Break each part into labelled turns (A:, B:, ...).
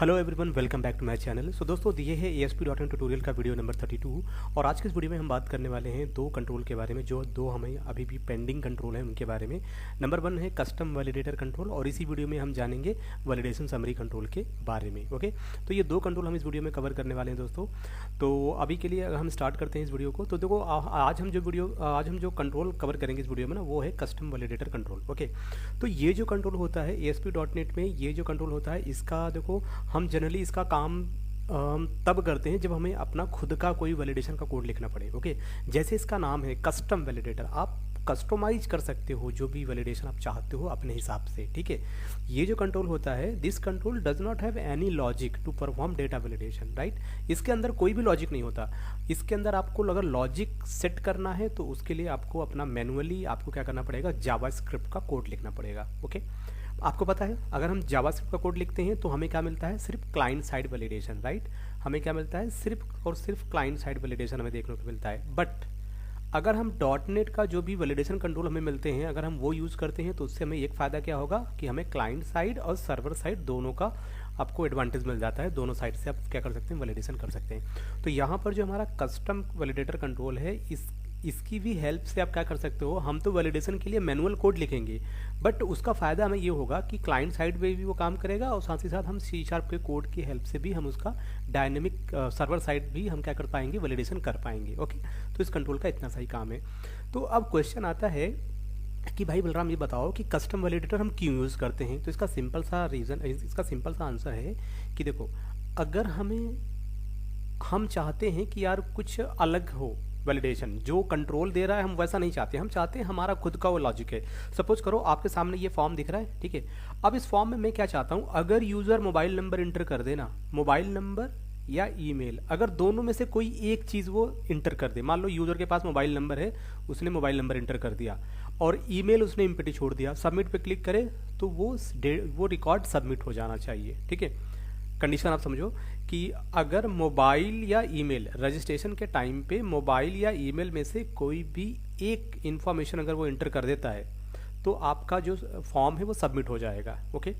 A: Hello everyone, welcome back to my channel. So दोस्तों, ये है ASP.NET ट्यूटोरियल का वीडियो नंबर 32 और आज के इस वीडियो में हम बात करने वाले हैं दो कंट्रोल के बारे में, जो दो हमें अभी भी पेंडिंग कंट्रोल हैं उनके बारे में। नंबर 1 है कस्टम वैलिडेटर कंट्रोल और इसी वीडियो में हम जानेंगे वैलिडेशन समरी कंट्रोल के बारे में। ओके, तो ये दो कंट्रोल हम इस वीडियो में कवर करने वाले हैं दोस्तों। तो अभी के लिए अगर हम स्टार्ट करते हैं इस वीडियो को, तो देखो आज हम जो कंट्रोल कवर करेंगे इस वीडियो में ना, वो है कस्टम वैलिडेटर कंट्रोल। ओके, तो ये जो कंट्रोल होता है ASP.NET में, ये जो कंट्रोल होता है इसका देखो, हम जनरली इसका काम तब करते हैं जब हमें अपना खुद का कोई वैलिडेशन का कोड लिखना पड़े। ओके, जैसे इसका नाम है कस्टम वैलिडेटर, आप कस्टमाइज कर सकते हो जो भी वैलिडेशन आप चाहते हो अपने हिसाब से। ठीक है, ये जो कंट्रोल होता है, this control does not have any logic to perform data validation, right. इसके अंदर कोई भी लॉजिक नहीं होता। इसके अंदर आपको अगर लॉजिक सेट करना है तो उसके लिए आपको अपना मैनुअली आपको क्या करना पड़ेगा, जावास्क्रिप्ट का कोड लिखना पड़ेगा। ओके, आपको पता है अगर हम जावास्क्रिप्ट का कोड लिखते हैं तो हमें क्या मिलता है, सिर्फ क्लाइंट साइड वैलिडेशन, राइट। हमें क्या मिलता है, सिर्फ और सिर्फ क्लाइंट साइड वैलिडेशन हमें देखने को मिलता है। बट अगर हम .NET का जो भी वैलिडेशन कंट्रोल हमें मिलते हैं, अगर हम वो यूज़ करते हैं तो उससे हमें एक फ़ायदा क्या होगा कि हमें क्लाइंट साइड और सर्वर साइड दोनों का आपको एडवांटेज मिल जाता है। दोनों साइड से आप क्या कर सकते हैं, वैलिडेशन कर सकते हैं। तो यहाँ पर जो हमारा कस्टम वैलिडेटर कंट्रोल है, इसकी भी हेल्प से आप क्या कर सकते हो, हम तो वैलिडेशन के लिए मैनुअल कोड लिखेंगे, बट उसका फ़ायदा हमें ये होगा कि क्लाइंट साइड पे भी वो काम करेगा और साथ ही साथ हम C# के कोड की हेल्प से भी हम उसका डायनेमिक सर्वर साइड भी हम क्या कर पाएंगे, वैलिडेशन कर पाएंगे। ओके, तो इस कंट्रोल का इतना सही काम है। तो अब क्वेश्चन आता है कि भाई बलराम, ये बताओ कि कस्टम वैलिडेटर हम क्यों यूज़ करते हैं। तो इसका सिंपल सा आंसर है कि देखो, अगर हम चाहते हैं कि यार कुछ अलग हो वैलिडेशन, जो कंट्रोल दे रहा है हम वैसा नहीं चाहते, हम चाहते हैं हमारा खुद का वो लॉजिक है। सपोज करो आपके सामने ये फॉर्म दिख रहा है, ठीक है। अब इस फॉर्म में मैं क्या चाहता हूँ, अगर यूज़र मोबाइल नंबर इंटर कर देना, मोबाइल नंबर या ईमेल, अगर दोनों में से कोई एक चीज़ वो इंटर कर दे, मान लो यूज़र के पास मोबाइल नंबर है, उसने मोबाइल नंबर इंटर कर दिया और ईमेल उसने एम्प्टी छोड़ दिया, सबमिट पे क्लिक करे तो वो रिकॉर्ड सबमिट हो जाना चाहिए। ठीक है, कंडीशन आप समझो कि अगर मोबाइल या ईमेल रजिस्ट्रेशन के टाइम पे मोबाइल या ईमेल में से कोई भी एक इंफॉर्मेशन अगर वो इंटर कर देता है तो आपका जो फॉर्म है वो सबमिट हो जाएगा। ओके,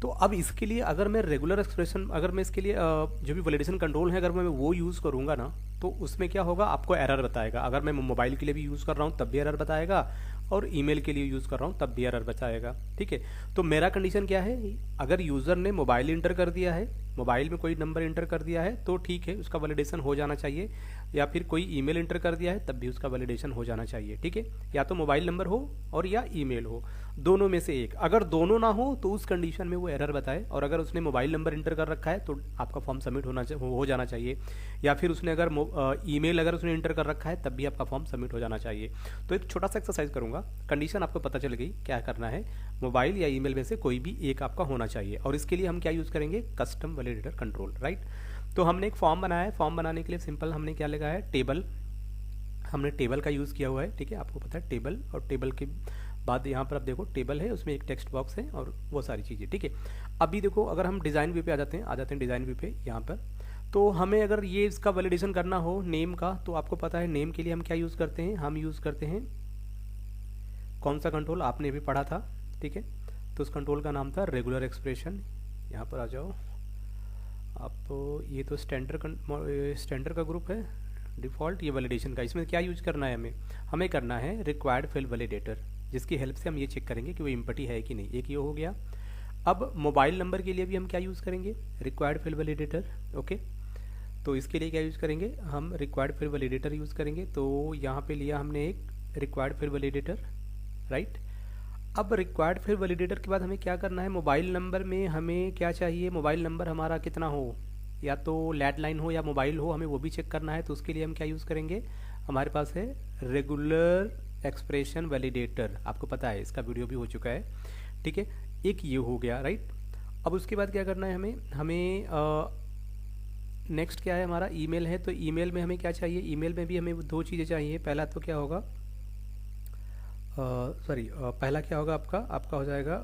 A: तो अब इसके लिए अगर मैं रेगुलर एक्सप्रेशन, अगर मैं इसके लिए जो भी वैलिडेशन कंट्रोल है अगर मैं वो यूज़ करूँगा ना, तो उसमें क्या होगा, आपको एरर बताएगा। अगर मैं मोबाइल के लिए भी यूज़ कर रहा हूँ तब भी एरर बताएगा और ईमेल के लिए यूज़ कर रहा हूँ तब भी एरर बताएगा। ठीक है, तो मेरा कंडीशन क्या है, अगर यूज़र ने मोबाइल इंटर कर दिया है, मोबाइल में कोई नंबर इंटर कर दिया है तो ठीक है, उसका वैलिडेशन हो जाना चाहिए, या फिर कोई ईमेल इंटर कर दिया है तब भी उसका वैलिडेशन हो जाना चाहिए। ठीक है, या तो मोबाइल नंबर हो और या ईमेल हो, दोनों में से एक। अगर दोनों ना हो तो उस कंडीशन में वो एरर बताए, और अगर उसने मोबाइल नंबर इंटर कर रखा है तो आपका फॉर्म सबमिट हो जाना चाहिए, या फिर उसने अगर ईमेल अगर उसने इंटर कर रखा है तब भी आपका फॉर्म सबमिट हो जाना चाहिए। तो एक छोटा सा एक्सरसाइज करूँगा, कंडीशन आपको पता चल गई क्या करना है, मोबाइल या ईमेल में से कोई भी एक आपका होना चाहिए। और इसके लिए हम क्या यूज़ करेंगे, कस्टम वैलिडेटर कंट्रोल, राइट। तो हमने एक फॉर्म बनाया है, फॉर्म बनाने के लिए सिंपल हमने क्या लगा है, टेबल, हमने टेबल का यूज़ किया हुआ है। ठीक है, आपको पता है टेबल, और टेबल के बाद यहाँ पर आप देखो टेबल है, उसमें एक टेक्स्ट बॉक्स है और वो सारी चीज़ें। ठीक है, अभी देखो अगर हम डिज़ाइन व्यू पे आ जाते हैं डिज़ाइन व्यू पे यहाँ पर, तो हमें अगर ये इसका वैलिडेशन करना हो नेम का, तो आपको पता है नेम के लिए हम क्या यूज़ करते हैं, हम यूज़ करते हैं कौन सा कंट्रोल, आपने भी पढ़ा था। ठीक है, तो उस कंट्रोल का नाम था रेगुलर एक्सप्रेशन। यहाँ पर आ जाओ आप, तो ये तो स्टैंडर्ड का ग्रुप है, डिफ़ॉल्ट ये वैलिडेशन का। इसमें क्या यूज करना है, हमें करना है रिक्वायर्ड फील्ड वैलिडेटर, जिसकी हेल्प से हम ये चेक करेंगे कि वो एम्प्टी है कि नहीं। एक ये हो गया। अब मोबाइल नंबर के लिए भी हम क्या यूज़ करेंगे, रिक्वायर्ड फील्ड वैलिडेटर। ओके, तो इसके लिए क्या यूज़ करेंगे, हम रिक्वायर्ड फील्ड वैलिडेटर यूज़ करेंगे। तो यहाँ पे लिया हमने एक रिक्वायर्ड फील्ड वैलिडेटर, राइट। अब रिक्वायर्ड फील्ड वैलिडेटर के बाद हमें क्या करना है, मोबाइल नंबर में हमें क्या चाहिए, मोबाइल नंबर हमारा कितना हो, या तो लैंडलाइन हो या मोबाइल हो, हमें वो भी चेक करना है। तो उसके लिए हम क्या यूज़ करेंगे, हमारे पास है रेगुलर एक्सप्रेशन वैलिडेटर, आपको पता है इसका वीडियो भी हो चुका है। ठीक है, एक ये हो गया, राइट। अब उसके बाद क्या करना है, हमें नेक्स्ट क्या है, हमारा ईमेल है। तो ईमेल में हमें क्या चाहिए, ईमेल में भी हमें दो चीज़ें चाहिए। पहला तो क्या होगा, पहला क्या होगा, आपका हो जाएगा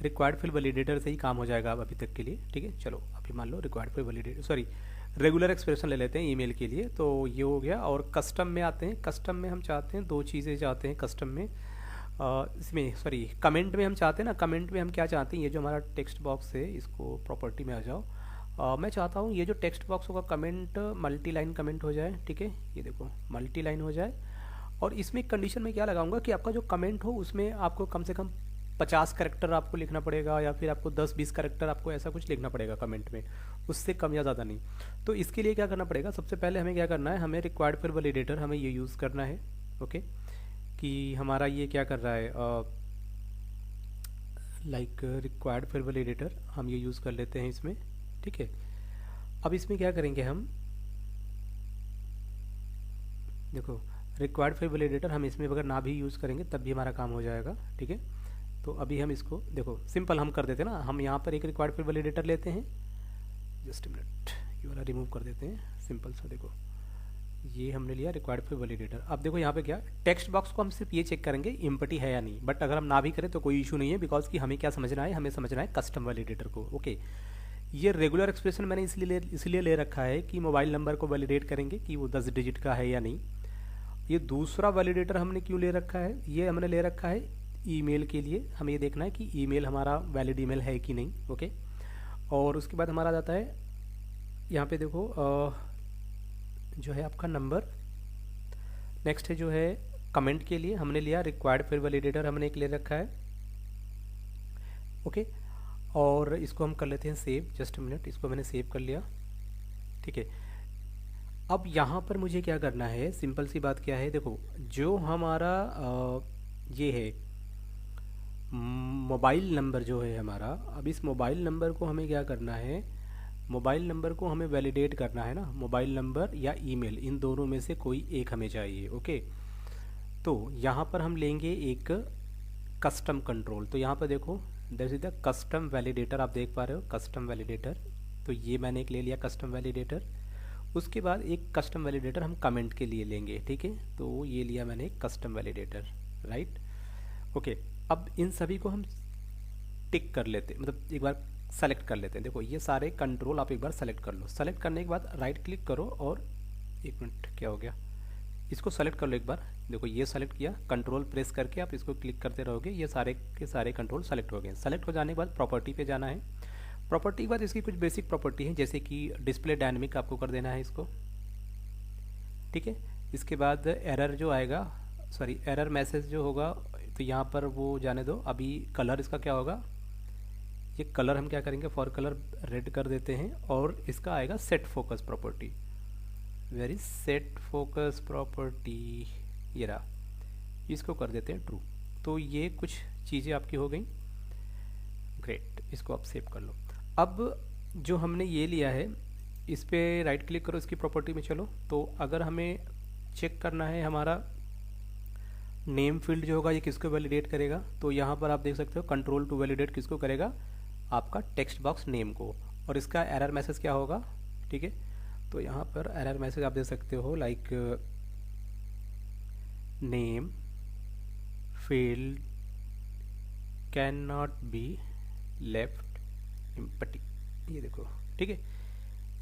A: रिक्वायर्ड फील्ड वैलिडेटर से ही काम हो जाएगा अब अभी तक के लिए। ठीक है, चलो अभी मान लो required field validator, regular expression ले लेते हैं ईमेल के लिए। तो ये हो गया। और कस्टम में आते हैं, कस्टम में हम चाहते हैं दो चीज़ें चाहते हैं कस्टम में। इसमें सॉरी कमेंट में हम चाहते हैं ना, कमेंट में हम क्या चाहते हैं, ये जो हमारा टेक्स्ट बॉक्स है इसको प्रॉपर्टी में आ जाओ। मैं चाहता हूँ ये जो टेक्स्ट बॉक्स होगा कमेंट मल्टी लाइन कमेंट हो जाए, ठीक है, ये देखो मल्टी लाइन हो जाए। और इसमें कंडीशन में क्या लगाऊंगा कि आपका जो कमेंट हो उसमें आपको कम से कम 50 करैक्टर आपको लिखना पड़ेगा, या फिर आपको 10-20 करैक्टर आपको ऐसा कुछ लिखना पड़ेगा कमेंट में, उससे कम या ज़्यादा नहीं। तो इसके लिए क्या करना पड़ेगा, सबसे पहले हमें क्या करना है, हमें रिक्वायर्ड फिर वैलिडेटर हमें ये यूज़ करना है। ओके, कि हमारा ये क्या कर रहा है, लाइक रिक्वायर्ड फिर वैलिडेटर हम ये यूज़ कर लेते हैं इसमें, ठीक है। अब इसमें क्या करेंगे हम, देखो रिक्वायर्ड फिर वैलिडेटर हम इसमें अगर ना भी यूज़ करेंगे तब भी हमारा काम हो जाएगा, ठीक है। तो अभी हम इसको देखो सिंपल हम कर देते हैं ना, हम यहाँ पर एक रिक्वायर्ड फिर वैलिडेटर लेते हैं, जस्ट मिनट ये वाला रिमूव कर देते हैं, सिंपल सा देखो ये हमने लिया रिक्वायर्ड फिर वैलिडेटर। अब देखो यहाँ पे क्या टेक्स्ट बॉक्स को हम सिर्फ ये चेक करेंगे एम्प्टी है या नहीं, बट अगर हम ना भी करें तो कोई इशू नहीं है, बिकॉज कि हमें क्या समझना है, हमें समझना है कस्टम वैलिडेटर को। ओके, ये रेगुलर एक्सप्रेशन मैंने इसलिए ले रखा है कि मोबाइल नंबर को वैलिडेट करेंगे कि वो 10 डिजिट का है या नहीं। ये दूसरा वैलिडेटर हमने क्यों ले रखा है, ये हमने ले रखा है ईमेल के लिए, हमें ये देखना है कि ईमेल हमारा वैलिड ईमेल है कि नहीं। ओके, और उसके बाद हमारा जाता है यहाँ पे देखो जो है आपका नंबर, नेक्स्ट है जो है कमेंट के लिए हमने लिया रिक्वायर्ड फिर वैलिडेटर हमने एक ले रखा है। ओके, और इसको हम कर लेते हैं सेव, जस्ट मिनट इसको मैंने सेव कर लिया, ठीक है। अब यहाँ पर मुझे क्या करना है, सिंपल सी बात क्या है, देखो जो हमारा ये है मोबाइल नंबर जो है हमारा, अब इस मोबाइल नंबर को हमें क्या करना है, मोबाइल नंबर को हमें वैलिडेट करना है ना, मोबाइल नंबर या ईमेल इन दोनों में से कोई एक हमें चाहिए। ओके, तो यहाँ पर हम लेंगे एक कस्टम कंट्रोल, तो यहाँ पर देखो that is the custom validator, आप देख पा रहे हो कस्टम वैलिडेटर, तो ये मैंने एक ले लिया कस्टम वैलिडेटर। उसके बाद एक कस्टम वैलिडेटर हम कमेंट के लिए लेंगे, ठीक है, तो ये लिया मैंने एक कस्टम वैलिडेटर, राइट। ओके, अब इन सभी को हम टिक कर लेते, मतलब एक बार सेलेक्ट कर लेते हैं। देखो ये सारे कंट्रोल आप एक बार सेलेक्ट कर लो, सेलेक्ट करने के बाद राइट क्लिक करो और एक मिनट क्या हो गया, इसको सेलेक्ट कर लो एक बार, देखो ये सेलेक्ट किया, कंट्रोल प्रेस करके आप इसको क्लिक करते रहोगे, ये सारे के सारे कंट्रोल सेलेक्ट हो गए। सेलेक्ट हो जाने के बाद प्रॉपर्टी पे जाना है, प्रॉपर्टी के बाद इसकी कुछ बेसिक प्रॉपर्टी है, जैसे कि डिस्प्ले डायनेमिक आपको कर देना है इसको, ठीक है। इसके बाद एरर जो आएगा, सॉरी एरर मैसेज जो होगा, तो यहाँ पर वो जाने दो। अभी कलर इसका क्या होगा, ये कलर हम क्या करेंगे, फॉर कलर रेड कर देते हैं, और इसका आएगा set focus property, very set focus property, ये रहा, इसको कर देते हैं ट्रू। तो ये कुछ चीज़ें आपकी हो गई, ग्रेट, इसको आप सेव कर लो। अब जो हमने ये लिया है इस पर राइट क्लिक करो, इसकी प्रॉपर्टी में चलो, तो अगर हमें चेक करना है हमारा नेम फील्ड जो होगा ये किसको वैलिडेट करेगा, तो यहाँ पर आप देख सकते हो कंट्रोल टू वैलिडेट किसको करेगा, आपका टेक्स्ट बॉक्स नेम को, और इसका एरर मैसेज क्या होगा, ठीक है। तो यहाँ पर एरर मैसेज आप दे सकते हो like name field can not be left empty, ये देखो, ठीक है,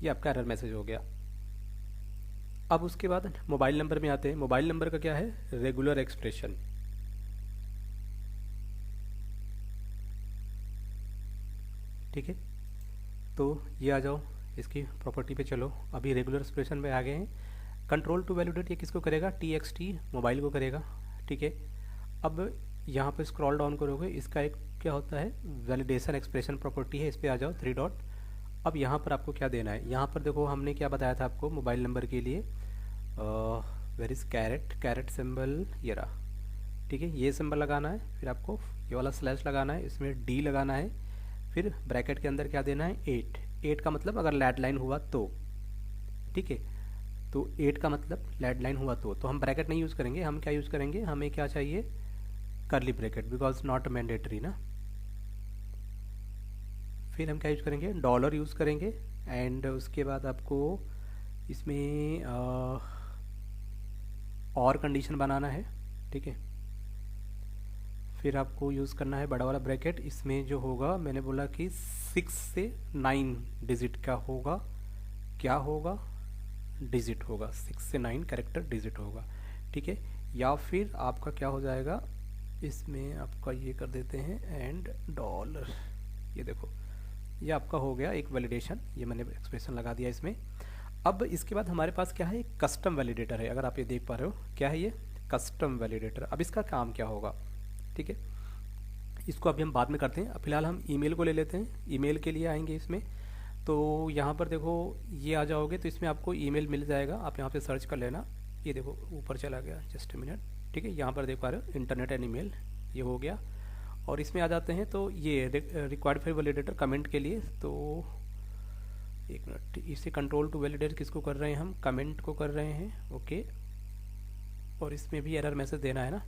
A: ये आपका एरर मैसेज हो गया। अब उसके बाद मोबाइल नंबर में आते हैं, मोबाइल नंबर का क्या है, रेगुलर एक्सप्रेशन, ठीक है। तो ये आ जाओ, इसकी प्रॉपर्टी पे चलो, अभी रेगुलर एक्सप्रेशन में आ गए हैं। कंट्रोल टू वैलिडेट ये किसको करेगा, TXT मोबाइल को करेगा, ठीक है। अब यहाँ पे स्क्रॉल डाउन करोगे, इसका एक क्या होता है वैलिडेशन एक्सप्रेशन प्रॉपर्टी है, इस पर आ जाओ 3 डॉट। अब यहाँ पर आपको क्या देना है, यहाँ पर देखो हमने क्या बताया था आपको मोबाइल नंबर के लिए, वेर इज कैरेट सिंबल, ये रहा, ठीक है, ये सिंबल लगाना है, फिर आपको ये वाला स्लैश लगाना है, इसमें D लगाना है, फिर ब्रैकेट के अंदर क्या देना है 8 का मतलब अगर लैंडलाइन हुआ तो, ठीक है, तो 8 का मतलब लैंडलाइन हुआ तो हम ब्रैकेट नहीं यूज़ करेंगे, हम क्या यूज़ करेंगे, हमें क्या चाहिए करली ब्रैकेट, बिकॉज नॉट मैंडेटरी ना। फिर हम क्या यूज़ करेंगे, डॉलर यूज़ करेंगे, एंड उसके बाद आपको इसमें और कंडीशन बनाना है, ठीक है। फिर आपको यूज़ करना है बड़ा वाला ब्रैकेट, इसमें जो होगा मैंने बोला कि 6 से 9 डिजिट का होगा, क्या होगा, डिजिट होगा, 6 से 9 कैरेक्टर डिजिट होगा, ठीक है। या फिर आपका क्या हो जाएगा, इसमें आपका ये कर देते हैं एंड डॉलर। ये देखो ये आपका हो गया एक वैलिडेशन, ये मैंने एक्सप्रेशन लगा दिया इसमें। अब इसके बाद हमारे पास क्या है, कस्टम वैलिडेटर है। अगर आप ये देख पा रहे हो क्या है ये कस्टम वैलिडेटर। अब इसका काम क्या होगा, ठीक है, इसको अभी हम बाद में करते हैं। अब फिलहाल हम ईमेल को ले लेते हैं। ईमेल के लिए आएंगे इसमें, तो यहाँ पर देखो ये आ जाओगे तो इसमें आपको ईमेल मिल जाएगा। आप यहाँ पे सर्च कर लेना। ये देखो ऊपर चला गया, जस्ट मिनट, ठीक है, यहाँ पर देख पा रहे हो इंटरनेट एंड ईमेल, ये हो गया। और इसमें आ जाते हैं तो ये रिक्वायर्ड फॉर वैलिडेटर कमेंट के लिए, तो एक मिनट, इसे कंट्रोल टू वैलिडेट किसको कर रहे हैं हम, कमेंट को कर रहे हैं, ओके। और इसमें भी एरर मैसेज देना है ना,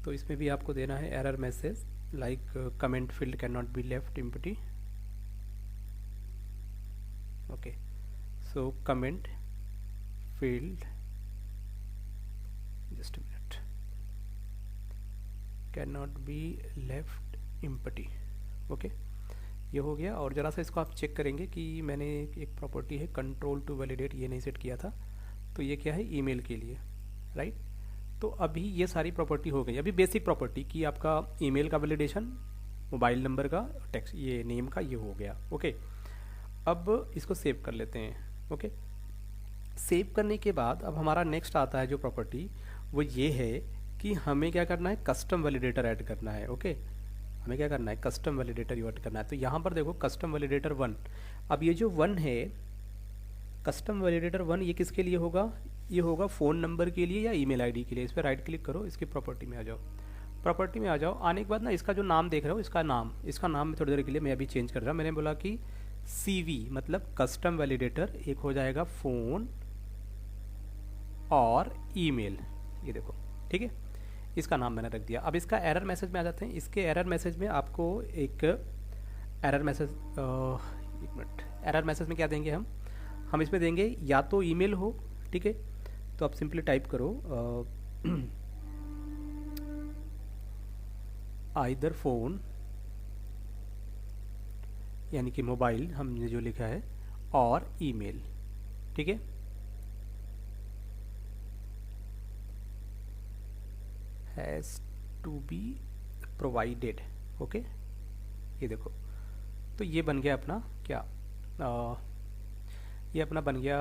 A: तो इसमें भी आपको देना है error message like comment field can not be left empty, okay. So comment field, just a minute, can not be left empty, okay. ये हो गया। और ज़रा सा इसको आप चेक करेंगे कि मैंने एक प्रॉपर्टी है कंट्रोल टू वैलिडेट, ये नहीं सेट किया था, तो ये क्या है ईमेल के लिए, राइट। तो अभी ये सारी प्रॉपर्टी हो गई। अभी बेसिक प्रॉपर्टी की आपका ईमेल का वैलिडेशन, मोबाइल नंबर का, टेक्स्ट, ये नेम का, ये हो गया, ओके। अब इसको सेव कर लेते हैं, ओके। सेव करने के बाद अब हमारा नेक्स्ट आता है जो प्रॉपर्टी, वो ये है कि हमें क्या करना है, कस्टम वैलिडेटर ऐड करना है, ओके। हमें क्या करना है, कस्टम वैलिडेटर ऐड करना है। तो यहाँ पर देखो कस्टम वैलिडेटर 1। अब ये जो 1 है, कस्टम वैलिडेटर 1, ये किसके लिए होगा, ये होगा फ़ोन नंबर के लिए या ईमेल आईडी के लिए। इस पर राइट क्लिक करो, इसकी प्रॉपर्टी में आ जाओ। प्रॉपर्टी में आ जाओ, आने के बाद ना इसका जो नाम देख रहे हो, इसका नाम थोड़ी देर के लिए मैं अभी चेंज कर रहा हूँ। मैंने बोला कि CV मतलब कस्टम वैलिडेटर, एक हो जाएगा फ़ोन और ईमेल, ये देखो, ठीक है, इसका नाम मैंने रख दिया। अब इसका एरर मैसेज में आ जाते हैं। इसके एरर मैसेज में आपको एक एरर मैसेज, एक मिनट, एरर मैसेज में क्या देंगे हम इसमें देंगे या तो ईमेल हो, ठीक है, तो आप सिंपली टाइप करो आइदर फ़ोन, यानी कि मोबाइल हमने जो लिखा है, और ईमेल, ठीक है। Has to be provided, okay. ये देखो, तो ये बन गया अपना क्या, ये अपना बन गया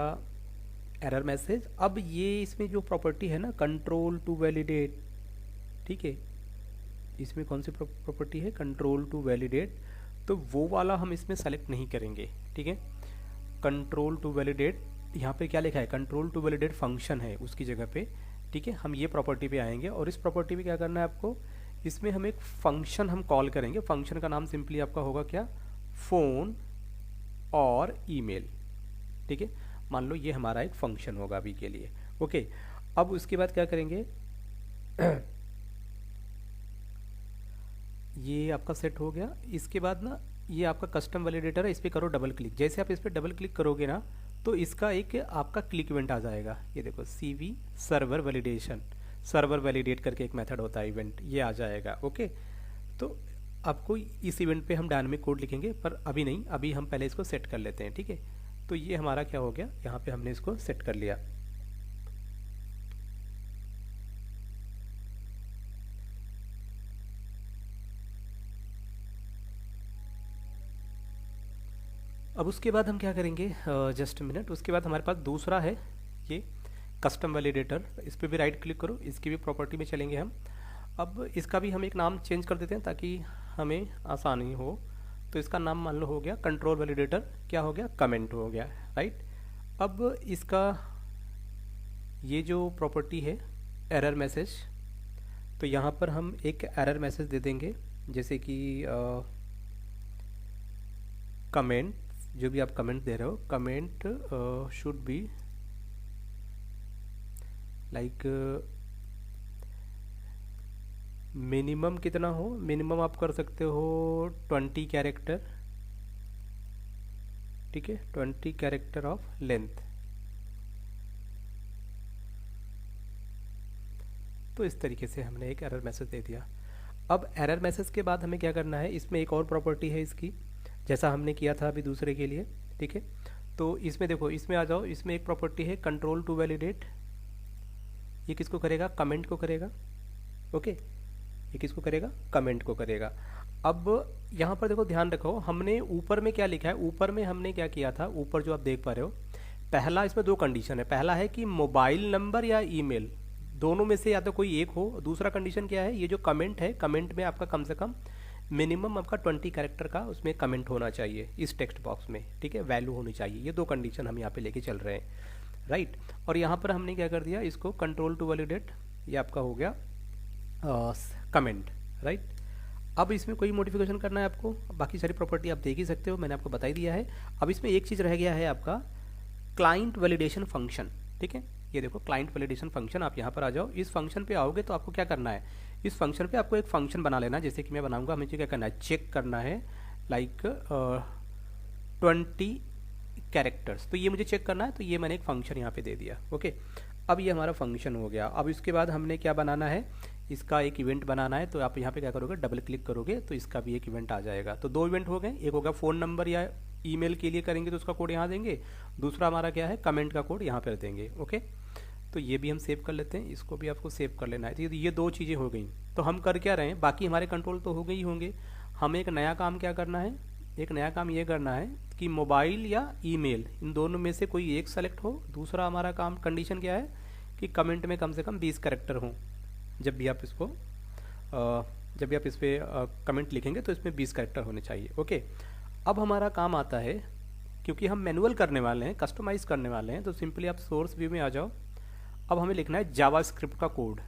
A: एरर मैसेज। अब ये इसमें जो प्रॉपर्टी है ना, कंट्रोल टू वैलिडेट, ठीक है, इसमें कौन सी प्रॉपर्टी है, कंट्रोल टू वैलिडेट, तो वो वाला हम इसमें सेलेक्ट नहीं करेंगे, ठीक है। कंट्रोल टू वैलिडेट, यहाँ पे क्या लिखा है, कंट्रोल टू वैलिडेट फंक्शन है उसकी जगह पे, ठीक है। हम ये प्रॉपर्टी पे आएंगे और इस प्रॉपर्टी पे क्या करना है आपको, इसमें हम एक फंक्शन हम कॉल करेंगे। फंक्शन का नाम सिंपली आपका होगा क्या, फ़ोन और ईमेल, ठीक है। मान लो ये हमारा एक फंक्शन होगा अभी के लिए, ओके। अब उसके बाद क्या करेंगे ये आपका सेट हो गया। इसके बाद ना ये आपका कस्टम वैलिडेटर है, इस पर करो डबल क्लिक। जैसे आप इस पर डबल क्लिक करोगे ना, तो इसका एक आपका क्लिक इवेंट आ जाएगा। ये देखो CV server validation, server validate करके एक मेथड होता है इवेंट, ये आ जाएगा, ओके। तो आपको इस इवेंट पे हम डायनामिक कोड लिखेंगे, पर अभी नहीं, अभी हम पहले इसको सेट कर लेते हैं, ठीक है। तो ये हमारा क्या हो गया, यहाँ पे हमने इसको सेट कर लिया। अब उसके बाद हम क्या करेंगे, जस्ट मिनट, उसके बाद हमारे पास दूसरा है ये कस्टम वैलिडेटर। इस पर भी राइट क्लिक करो, इसकी भी प्रॉपर्टी में चलेंगे हम। अब इसका भी हम एक नाम चेंज कर देते हैं ताकि हमें आसानी हो। तो इसका नाम मान लो हो गया कंट्रोल वैलिडेटर, क्या हो गया, कमेंट हो गया, राइट। अब इसका ये जो प्रॉपर्टी है एरर मैसेज, तो यहाँ पर हम एक एरर मैसेज दे देंगे, जैसे कि कमेंट, जो भी आप कमेंट दे रहे हो, comment should be like minimum कितना हो, मिनिमम आप कर सकते हो 20 कैरेक्टर, ठीक है, 20 कैरेक्टर ऑफ लेंथ। तो इस तरीके से हमने एक एरर मैसेज दे दिया। अब एरर मैसेज के बाद हमें क्या करना है, इसमें एक और प्रॉपर्टी है इसकी, जैसा हमने किया था अभी दूसरे के लिए, ठीक है। तो इसमें देखो, इसमें आ जाओ, इसमें एक प्रॉपर्टी है कंट्रोल टू वैलिडेट। ये किसको करेगा, कमेंट को करेगा, ओके। ये किसको करेगा, कमेंट को करेगा। अब यहाँ पर देखो ध्यान रखो, हमने ऊपर में क्या लिखा है, ऊपर में हमने क्या किया था, ऊपर जो आप देख पा रहे हो, पहला इसमें दो कंडीशन है। पहला है कि मोबाइल नंबर या ईमेल दोनों में से या तो कोई एक हो। दूसरा कंडीशन क्या है, ये जो कमेंट है, कमेंट में आपका कम से कम मिनिमम आपका 20 कैरेक्टर का उसमें कमेंट होना चाहिए इस टेक्स्ट बॉक्स में, ठीक है, वैल्यू होनी चाहिए। ये दो कंडीशन हम यहाँ पे लेके चल रहे हैं, राइट। और यहाँ पर हमने क्या कर दिया, इसको कंट्रोल टू वैलिडेट, ये आपका हो गया कमेंट, राइट। अब इसमें कोई मॉडिफिकेशन करना है आपको, बाकी सारी प्रॉपर्टी आप देख ही सकते हो, मैंने आपको बता ही दिया है। अब इसमें एक चीज़ रह गया है आपका क्लाइंट वैलिडेशन फंक्शन, ठीक है। ये देखो क्लाइंट वैलिडेशन फंक्शन, आप यहाँ पर आ जाओ। इस फंक्शन पे आओगे तो आपको क्या करना है, इस फंक्शन पे आपको एक फंक्शन बना लेना है, जैसे कि मैं बनाऊंगा। मुझे क्या करना है, चेक करना है लाइक 20 कैरेक्टर्स, तो ये मुझे चेक करना है, तो ये मैंने एक फंक्शन यहाँ पे दे दिया, ओके। अब ये हमारा फंक्शन हो गया। अब इसके बाद हमने क्या बनाना है, इसका एक इवेंट बनाना है। तो आप यहाँ पे क्या करोगे, डबल क्लिक करोगे तो इसका भी एक इवेंट आ जाएगा। तो दो इवेंट हो गए, एक होगा फ़ोन नंबर या ईमेल के लिए करेंगे तो उसका कोड यहाँ देंगे, दूसरा हमारा क्या है, कमेंट का कोड यहाँ पर देंगे, ओके। तो ये भी हम सेव कर लेते हैं, इसको भी आपको सेव कर लेना है। तो ये दो चीज़ें हो गई। तो हम कर क्या रहे हैं, बाकी हमारे कंट्रोल तो हो गए ही होंगे। हम एक नया काम क्या करना है, एक नया काम ये करना है कि मोबाइल या ईमेल इन दोनों में से कोई एक सेलेक्ट हो। दूसरा हमारा काम कंडीशन क्या है कि कमेंट में कम से कम 20 कैरेक्टर हों। जब भी आप इसको जब भी आप इस पर कमेंट लिखेंगे तो इसमें 20 कैरेक्टर होने चाहिए, ओके। अब हमारा काम आता है, क्योंकि हम मैनुअल करने वाले हैं, कस्टमाइज़ करने वाले हैं, तो सिंपली आप सोर्स व्यू में आ जाओ। अब हमें लिखना है जावास्क्रिप्ट का कोड।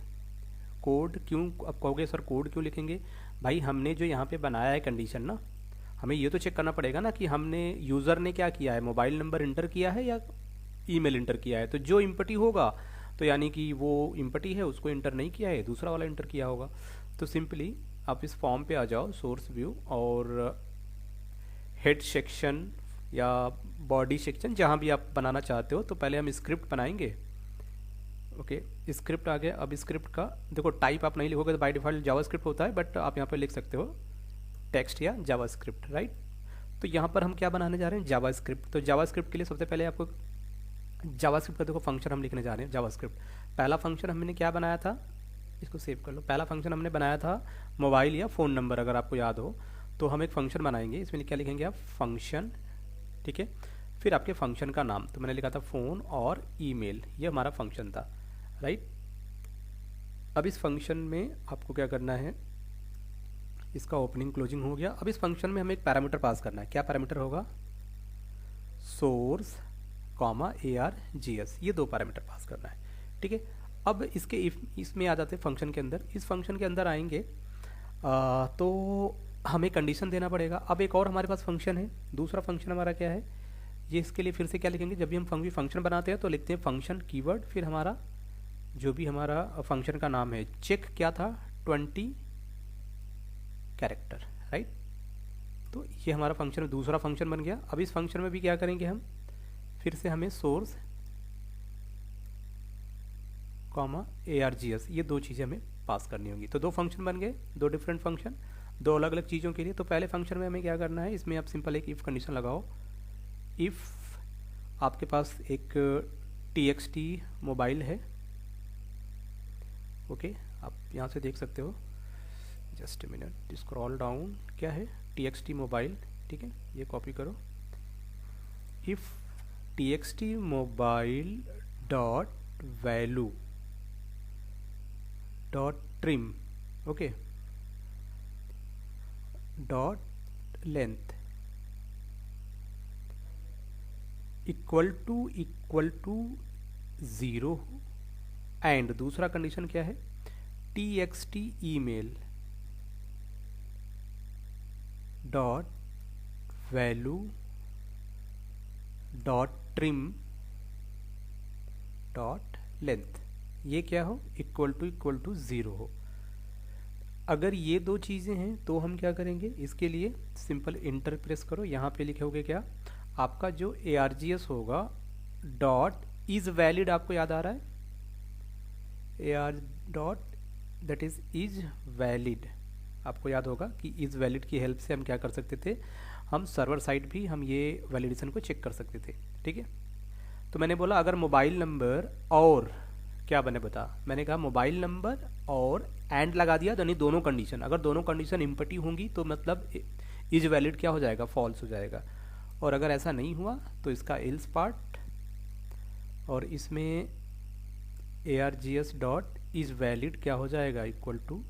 A: कोड क्यों, अब कहोगे सर कोड क्यों लिखेंगे, भाई हमने जो यहाँ पे बनाया है कंडीशन ना, हमें ये तो चेक करना पड़ेगा ना कि हमने यूज़र ने क्या किया है, मोबाइल नंबर इंटर किया है या ईमेल इंटर किया है। तो जो इम्पटी होगा तो यानी कि वो इम्पटी है, उसको इंटर नहीं किया है, दूसरा वाला इंटर किया होगा। तो सिंपली आप इस फॉर्म पे आ जाओ, सोर्स व्यू, और हेड सेक्शन या बॉडी सेक्शन जहाँ भी आप बनाना चाहते हो। तो पहले हम स्क्रिप्ट बनाएंगे, ओके। स्क्रिप्ट आ गया। अब स्क्रिप्ट का देखो टाइप आप नहीं लिखोगे तो बाय डिफ़ॉल्ट जावास्क्रिप्ट होता है, बट आप यहाँ पर लिख सकते हो टेक्स्ट या जावास्क्रिप्ट, राइट। तो यहाँ पर हम क्या बनाने जा रहे हैं, जावास्क्रिप्ट। तो जावास्क्रिप्ट के लिए सबसे पहले आपको जावास्क्रिप्ट का देखो फंक्शन हम लिखने जा रहे हैं। जावास्क्रिप्ट पहला फंक्शन हमने क्या बनाया था, इसको सेव कर लो। पहला फंक्शन हमने बनाया था मोबाइल या फ़ोन नंबर, अगर आपको याद हो तो हम एक फंक्शन बनाएंगे। इसमें क्या लिखेंगे आप, फंक्शन, ठीक है। फिर आपके फंक्शन का नाम, तो मैंने लिखा था फ़ोन और ईमेल, ये हमारा फंक्शन था, राइट। अब इस फंक्शन में आपको क्या करना है, इसका ओपनिंग क्लोजिंग हो गया। अब इस फंक्शन में हमें एक पैरामीटर पास करना है। क्या पैरामीटर होगा, सोर्स कॉमा ARGS, ये दो पैरामीटर पास करना है, ठीक है। अब इसके इसमें आ जाते हैं फंक्शन के अंदर। इस फंक्शन के अंदर आएंगे तो हमें कंडीशन देना पड़ेगा। अब एक और हमारे पास फंक्शन है, दूसरा फंक्शन हमारा क्या है, ये इसके लिए फिर से क्या लिखेंगे, जब भी हम फंक्शन बनाते हैं तो लिखते हैं फंक्शन कीवर्ड, फिर हमारा जो भी हमारा फंक्शन का नाम है, चेक क्या था, 20 कैरेक्टर, राइट। तो ये हमारा फंक्शन दूसरा फंक्शन बन गया। अब इस फंक्शन में भी क्या करेंगे हम, फिर से हमें सोर्स कॉमा ARGS, ये दो चीज़ें हमें पास करनी होंगी। तो दो फंक्शन बन गए, दो डिफरेंट फंक्शन, दो अलग अलग चीज़ों के लिए। तो पहले फंक्शन में हमें क्या करना है, इसमें आप सिंपल एक इफ़ कंडीशन लगाओ। इफ़ आपके पास एक TXT मोबाइल है, ओके, आप यहाँ से देख सकते हो, just a minute, scroll down, क्या है, TXT मोबाइल, ठीक है, ये कॉपी करो। If TXT mobile dot value dot trim, okay, dot length equal to 0, and दूसरा कंडीशन क्या है, TXT email dot value dot trim dot length, ये क्या हो, इक्वल टू 0 हो। अगर ये दो चीज़ें हैं तो हम क्या करेंगे, इसके लिए सिंपल इंटर प्रेस करो। यहाँ पे लिखोगे क्या, आपका जो ARGS होगा डॉट इज़ वैलिड, आपको याद आ रहा है, AR dot that is valid, आपको याद होगा कि इज़ वैलिड की हेल्प से हम क्या कर सकते थे, हम सर्वर साइड भी हम ये वैलिडेशन को चेक कर सकते थे, ठीक है। तो मैंने बोला अगर मोबाइल नंबर और क्या बने बता। मैंने कहा मोबाइल नंबर और एंड लगा दिया, यानी दोनों कंडीशन, अगर दोनों कंडीशन इम्पटी होंगी तो मतलब इज वैलिड क्या हो जाएगा, फॉल्स हो जाएगा। और अगर ऐसा नहीं हुआ तो इसका एल्स पार्ट, और इसमें args डॉट इज वैलिड क्या हो जाएगा, इक्वल टू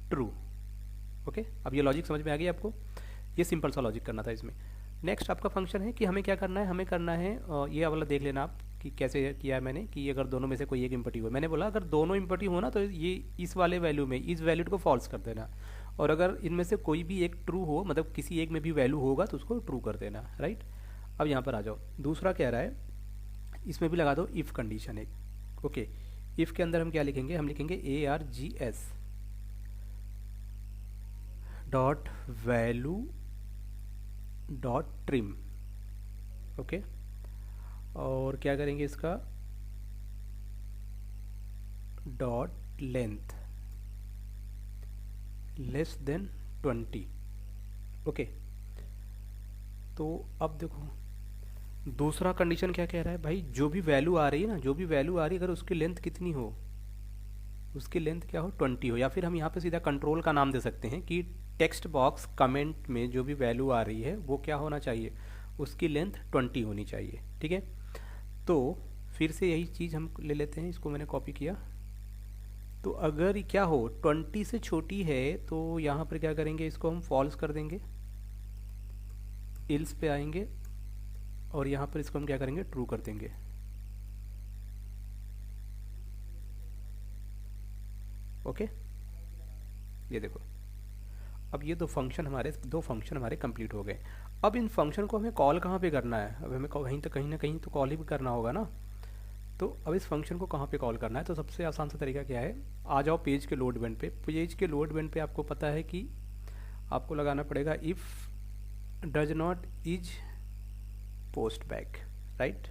A: ट्रू। ओके, अब ये लॉजिक समझ में आ गई आपको, ये सिंपल सा लॉजिक करना था इसमें। नेक्स्ट आपका फंक्शन है कि हमें क्या करना है, हमें करना है ये वाला देख लेना आप कि कैसे किया है मैंने, कि अगर दोनों में से कोई एक इम्पटी हो, मैंने बोला अगर दोनों इम्पटी हो ना तो ये इस वाले वैल्यू में इस वैल्यूड को फॉल्स कर देना, और अगर इनमें से कोई भी एक ट्रू हो, मतलब किसी एक में भी वैल्यू होगा तो उसको ट्रू कर देना, राइट। अब यहाँ पर आ जाओ, दूसरा कह रहा है इसमें भी लगा दो इफ़ कंडीशन एक। ओके, इफ़ के अंदर हम क्या लिखेंगे, हम लिखेंगे args dot value dot trim. Okay, और क्या करेंगे इसका dot length less than 20। Okay, तो अब देखो दूसरा कंडीशन क्या कह रहा है भाई, जो भी वैल्यू आ रही है ना, जो भी वैल्यू आ रही है अगर उसकी लेंथ कितनी हो, उसकी लेंथ क्या हो 20 हो, या फिर हम यहाँ पे सीधा कंट्रोल का नाम दे सकते हैं कि टेक्स्ट बॉक्स कमेंट में जो भी वैल्यू आ रही है वो क्या होना चाहिए, उसकी लेंथ 20 होनी चाहिए। ठीक है, तो फिर से यही चीज़ हम ले लेते हैं, इसको मैंने कॉपी किया। तो अगर क्या हो 20 से छोटी है तो यहाँ पर क्या करेंगे, इसको हम फॉल्स कर देंगे, इल्स पे आएंगे और यहाँ पर इसको हम क्या करेंगे, ट्रू कर देंगे। ओके, ये देखो अब ये दो फंक्शन हमारे कंप्लीट हो गए। अब इन फंक्शन को हमें कॉल कहाँ पे करना है, अब हमें कहीं ना कहीं तो कॉल ही करना होगा ना। तो अब इस फंक्शन को कहाँ पे कॉल करना है, तो सबसे आसान सा तरीका क्या है, आ जाओ पेज के लोड इवेंट पे। पेज के लोड इवेंट पे आपको पता है कि आपको लगाना पड़ेगा if does not is post back, right.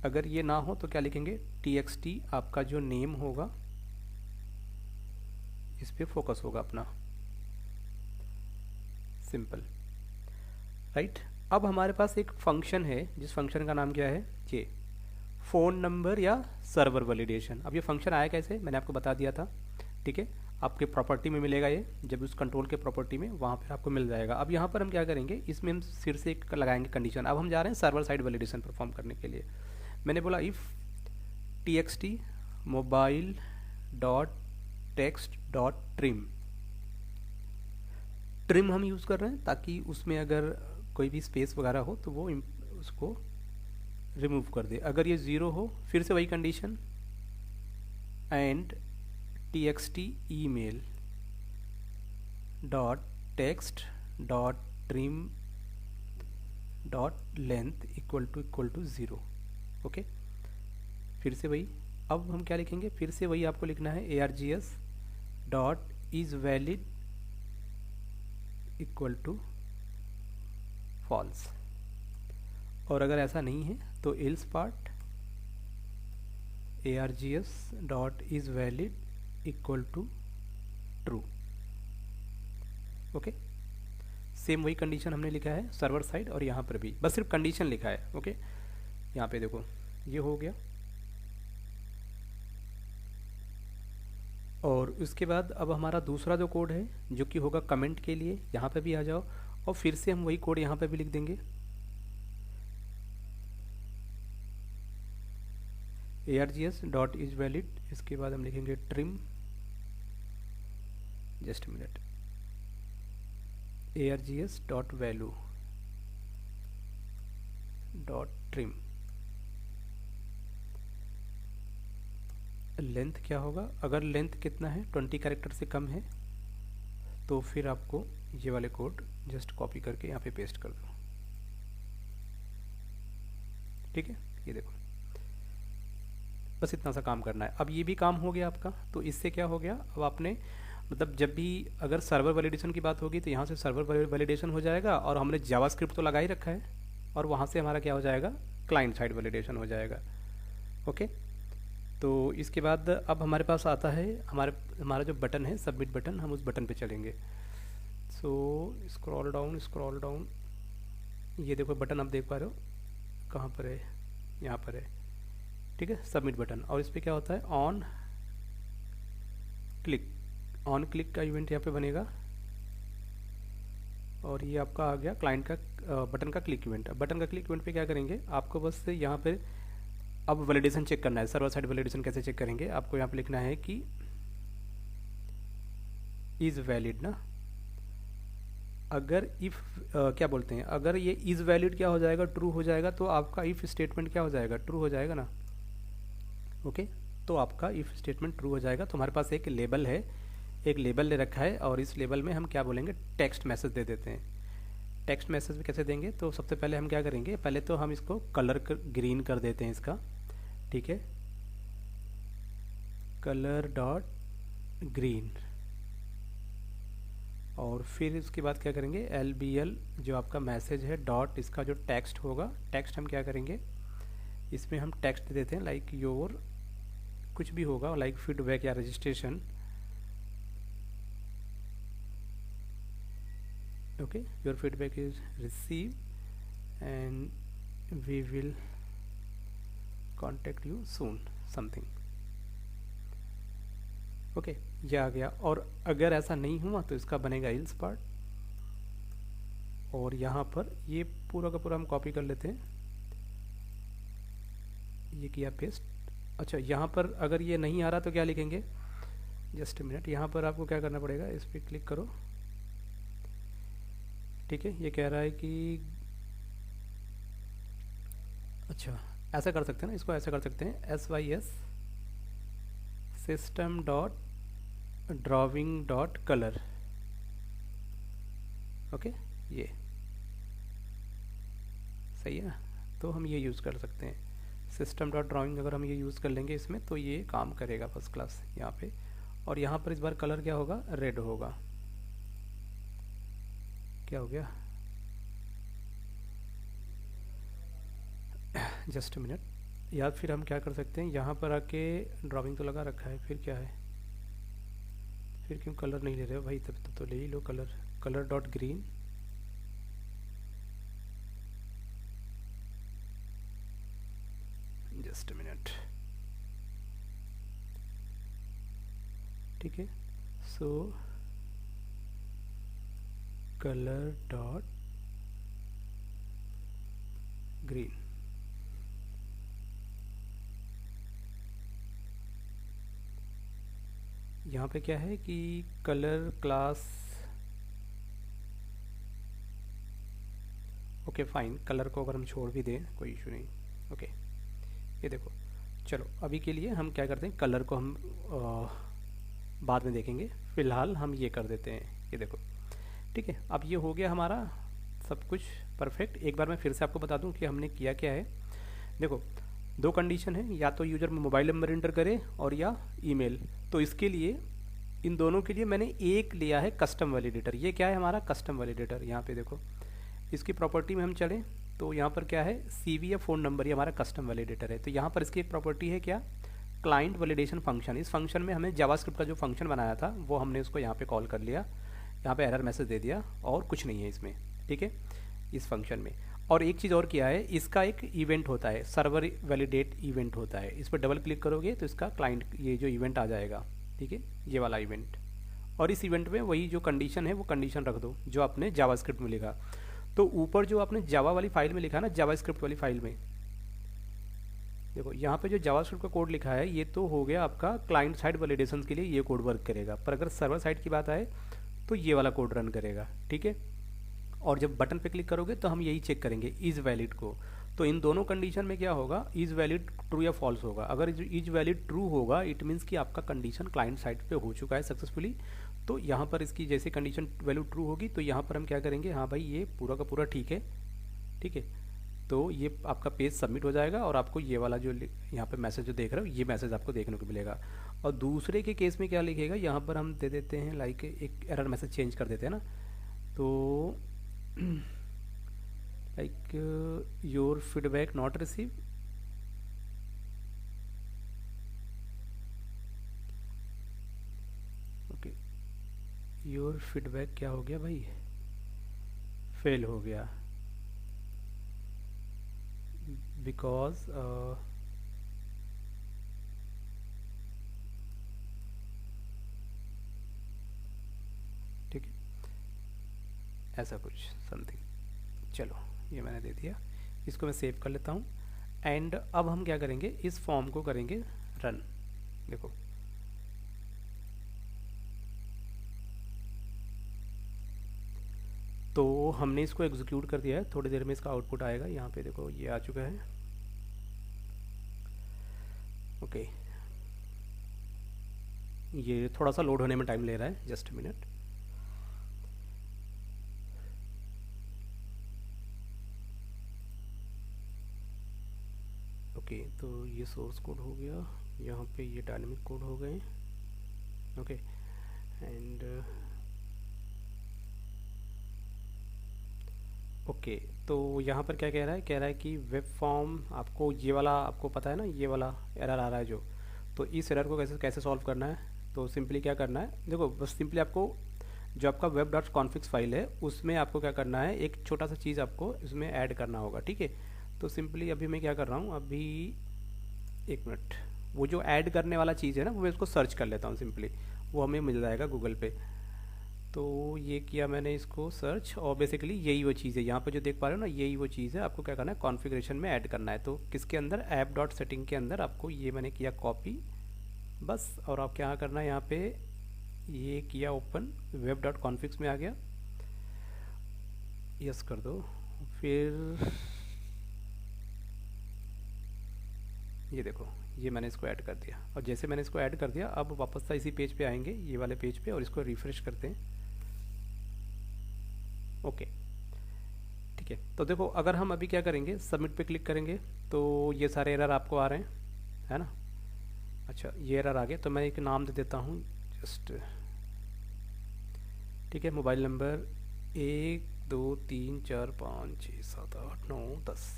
A: अगर ये ना हो तो क्या लिखेंगे, txt आपका जो नेम होगा इस पे फोकस होगा अपना, सिंपल, राइट। अब हमारे पास एक फंक्शन है जिस फंक्शन का नाम क्या है, ये फ़ोन नंबर या सर्वर वैलिडेशन। अब ये फंक्शन आया कैसे, मैंने आपको बता दिया था, ठीक है। आपके प्रॉपर्टी में मिलेगा ये, जब उस कंट्रोल के प्रॉपर्टी में वहाँ पर आपको मिल जाएगा। अब यहाँ पर हम क्या करेंगे, इसमें हम फिर से एक लगाएंगे कंडीशन। अब हम जा रहे हैं सर्वर साइड वैलिडेशन परफॉर्म करने के लिए। मैंने बोला if txt mobile dot text dot trim. Trim हम यूज़ कर रहे हैं ताकि उसमें अगर कोई भी स्पेस वगैरह हो तो वो उसको रिमूव कर दे। अगर ये 0 हो फिर से वही condition, and txt email dot text dot trim dot length equal to 0। Okay, फिर से वही। अब हम क्या लिखेंगे, फिर से वही आपको लिखना है args dot is valid equal to false, और अगर ऐसा नहीं है तो else part args dot is valid equal to true. Okay, same वही कंडीशन हमने लिखा है सर्वर साइड, और यहाँ पर भी बस सिर्फ कंडीशन लिखा है। ओके, यहाँ पे देखो ये हो गया। और उसके बाद अब हमारा दूसरा जो कोड है जो कि होगा कमेंट के लिए, यहाँ पे भी आ जाओ और फिर से हम वही कोड यहाँ पे भी लिख देंगे, args डॉट इज वैलिड, इसके बाद हम लिखेंगे trim, just minute, args dot value dot trim. Length क्या होगा, अगर लेंथ कितना है 20 कैरेक्टर से कम है तो फिर आपको ये वाले कोड जस्ट कॉपी करके यहाँ पे पेस्ट कर दो। ठीक है, ये देखो बस इतना सा काम करना है। अब ये भी काम हो गया आपका, तो इससे क्या हो गया, अब आपने मतलब जब भी अगर सर्वर वैलिडेशन की बात होगी तो यहाँ से सर्वर वैलिडेशन हो जाएगा, और हमने जावास्क्रिप्ट तो लगा ही रखा है, और वहाँ से हमारा क्या हो जाएगा, क्लाइंट साइड वैलिडेशन हो जाएगा। ओके, तो इसके बाद अब हमारे पास आता है हमारा जो बटन है सबमिट बटन, हम उस बटन पे चलेंगे। सो स्क्रॉल डाउन, ये देखो बटन आप देख पा रहे हो कहाँ पर है, यहाँ पर है। ठीक है, सबमिट बटन, और इस पर क्या होता है ऑन क्लिक का इवेंट यहाँ पे बनेगा, और ये आपका आ गया क्लाइंट का बटन का क्लिक इवेंट। बटन का क्लिक इवेंट पे क्या करेंगे, आपको बस यहाँ पे अब वैलिडेशन चेक करना है। सर्वर साइड वैलिडेशन कैसे चेक करेंगे, आपको यहाँ पे लिखना है कि इज़ वैलिड ना, अगर इफ़ क्या बोलते हैं, अगर ये इज़ वैलिड क्या हो जाएगा, ट्रू हो जाएगा, तो आपका इफ़ स्टेटमेंट क्या हो जाएगा, ट्रू हो जाएगा ना। ओके, तो आपका इफ़ स्टेटमेंट ट्रू हो जाएगा। तो हमारे पास एक लेबल है, एक लेबल ले रखा है, और इस लेबल में हम क्या बोलेंगे, टेक्स्ट मैसेज दे देते हैं। टेक्स्ट मैसेज कैसे देंगे, तो सबसे पहले हम क्या करेंगे, पहले तो हम इसको कलर ग्रीन कर देते हैं इसका, ठीक है, कलर डॉट ग्रीन, और फिर उसके बाद क्या करेंगे, LBL जो आपका मैसेज है डॉट इसका जो टेक्स्ट होगा, टेक्स्ट हम क्या करेंगे, इसमें हम टेक्स्ट दे देते हैं लाइक योर, कुछ भी होगा लाइक फीडबैक या registration. Okay, your feedback is receive and we will contact you soon something. Okay, ये आ गया। और अगर ऐसा नहीं हुआ तो इसका बनेगा इल्स पार्ट, और यहाँ पर ये पूरा का पूरा हम कॉपी कर लेते हैं, ये किया पेस्ट। अच्छा, यहाँ पर अगर ये नहीं आ रहा तो क्या लिखेंगे, जस्ट मिनट, यहाँ पर आपको क्या करना पड़ेगा, इस पर क्लिक करो, ठीक है। ये कह रहा है कि अच्छा ऐसा कर सकते हैं ना, इसको ऐसा कर सकते हैं, SYS system dot drawing dot colour. Okay, ये सही है ना, तो हम ये यूज़ कर सकते हैं, सिस्टम डॉट ड्राइंग अगर हम ये यूज़ कर लेंगे इसमें तो ये काम करेगा फर्स्ट क्लास यहाँ पे। और यहाँ पर इस बार कलर क्या होगा, रेड होगा। क्या हो गया, जस्ट मिनट, या फिर हम क्या कर सकते हैं, यहाँ पर आके ड्राइंग तो लगा रखा है, फिर क्या है, फिर क्यों कलर नहीं ले रहे हो भाई, तब तो ले ही लो colour, colour dot green, just minute, ठीक है। सो कलर डॉट ग्रीन, यहाँ पे क्या है कि colour class, okay fine, colour को अगर हम छोड़ भी दें कोई इशू नहीं। ओके, ये देखो, चलो अभी के लिए हम क्या करते हैं, कलर को हम बाद में देखेंगे, फ़िलहाल हम ये कर देते हैं, ये देखो, ठीक है। अब ये हो गया हमारा सब कुछ परफेक्ट। एक बार मैं फिर से आपको बता दूं कि हमने किया क्या है। देखो, दो कंडीशन है, या तो यूज़र मोबाइल नंबर इंटर करे और या ईमेल। तो इसके लिए इन दोनों के लिए मैंने एक लिया है कस्टम वैलिडेटर। ये क्या है हमारा कस्टम वैलिडेटर, यहाँ पे देखो, इसकी प्रॉपर्टी में हम चलें तो यहाँ पर क्या है, CV या फ़ोन नंबर, ये हमारा कस्टम वैलिडेटर है। तो यहाँ पर इसकी एक प्रॉपर्टी है क्या, क्लाइंट वैलिडेशन फंक्शन। इस फंक्शन में हमें जावास्क्रिप्ट का जो फंक्शन बनाया था वो हमने उसको यहाँ पे कॉल कर लिया, यहाँ पे एरर मैसेज दे दिया, और कुछ नहीं है इसमें, ठीक है, इस फंक्शन में। और एक चीज़ और किया है, इसका एक इवेंट होता है, सर्वर वैलिडेट इवेंट होता है। इस पर डबल क्लिक करोगे तो इसका क्लाइंट ये जो इवेंट आ जाएगा, ठीक है, ये वाला इवेंट। और इस इवेंट में वही जो कंडीशन है वो कंडीशन रख दो जो आपने जावास्क्रिप्ट में लिखा। तो ऊपर जो आपने जावा वाली फाइल में लिखा ना, जावास्क्रिप्ट वाली फाइल में देखो, यहाँ पे जो जावास्क्रिप्ट का कोड लिखा है ये तो हो गया आपका क्लाइंट साइड वैलिडेशन के लिए, ये कोड वर्क करेगा। पर अगर सर्वर साइड की बात आए तो ये वाला कोड रन करेगा, ठीक है। और जब बटन पे क्लिक करोगे तो हम यही चेक करेंगे इज़ वैलिड को। तो इन दोनों कंडीशन में क्या होगा, इज़ वैलिड ट्रू या फॉल्स होगा। अगर इज़ वैलिड ट्रू होगा इट मीन्स कि आपका कंडीशन क्लाइंट साइड पे हो चुका है सक्सेसफुली। तो यहाँ पर इसकी जैसे कंडीशन वैल्यू ट्रू होगी तो यहाँ पर हम क्या करेंगे, हाँ भाई ये पूरा का पूरा ठीक है, ठीक है। तो ये आपका पेज सबमिट हो जाएगा और आपको ये वाला जो यहाँ पे मैसेज जो देख रहे हो ये मैसेज आपको देखने को मिलेगा। और दूसरे के केस में क्या लिखेगा, यहाँ पर हम दे देते हैं लाइक एक एरर मैसेज चेंज कर देते हैं ना, तो like your feedback not receive, okay, your feedback क्या हो गया भाई, फेल हो गया, बिकॉज ऐसा कुछ समथिंग। चलो ये मैंने दे दिया, इसको मैं सेव कर लेता हूँ। एंड अब हम क्या करेंगे, इस फॉर्म को करेंगे रन। देखो तो हमने इसको एग्जीक्यूट कर दिया है, थोड़ी देर में इसका आउटपुट आएगा। यहाँ पे देखो ये आ चुका है। ओके ये थोड़ा सा लोड होने में टाइम ले रहा है, जस्ट मिनट। ओके तो ये सोर्स कोड हो गया, यहाँ पे ये डायनेमिक कोड हो गए। ओके एंड ओके तो यहाँ पर क्या कह रहा है, कह रहा है कि वेब फॉर्म आपको ये वाला, आपको पता है ना ये वाला एरर आ रहा है जो, तो इस एरर को कैसे कैसे सॉल्व करना है। तो सिंपली क्या करना है, देखो बस सिंपली आपको जो आपका web डॉट कॉन्फिग्स फाइल है उसमें आपको क्या करना है, एक छोटा सा चीज़ आपको इसमें ऐड करना होगा। ठीक है तो सिंपली अभी मैं क्या कर रहा हूँ, अभी एक मिनट, वो जो ऐड करने वाला चीज़ है ना वो मैं उसको सर्च कर लेता हूँ सिंपली, वो हमें मिल जाएगा गूगल पे। तो ये किया मैंने इसको सर्च, और बेसिकली यही वो चीज़ है, यहाँ पे जो देख पा रहे हो ना यही वो चीज़ है। आपको क्या करना है, कॉन्फ़िगरेशन में ऐड करना है। तो किसके अंदर, ऐप डॉट सेटिंग के अंदर आपको ये मैंने किया कॉपी बस, और आप क्या करना है, यहाँ पे ये किया ओपन, वेब डॉट कॉन्फिग्स में आ गया, यस कर दो। फिर ये देखो ये मैंने इसको ऐड कर दिया, और जैसे मैंने इसको ऐड कर दिया अब वापस से इसी पेज पे आएंगे, ये वाले पेज पे, और इसको रिफ्रेश करते हैं। ओके ठीक है तो देखो अगर हम अभी क्या करेंगे, सबमिट पे क्लिक करेंगे तो ये सारे एरर आपको आ रहे हैं, है ना। अच्छा ये एरर आ गया, तो मैं एक नाम दे देता हूँ जस्ट, ठीक है। मोबाइल नंबर 1 2 3 4 5 6 7 8 9 10,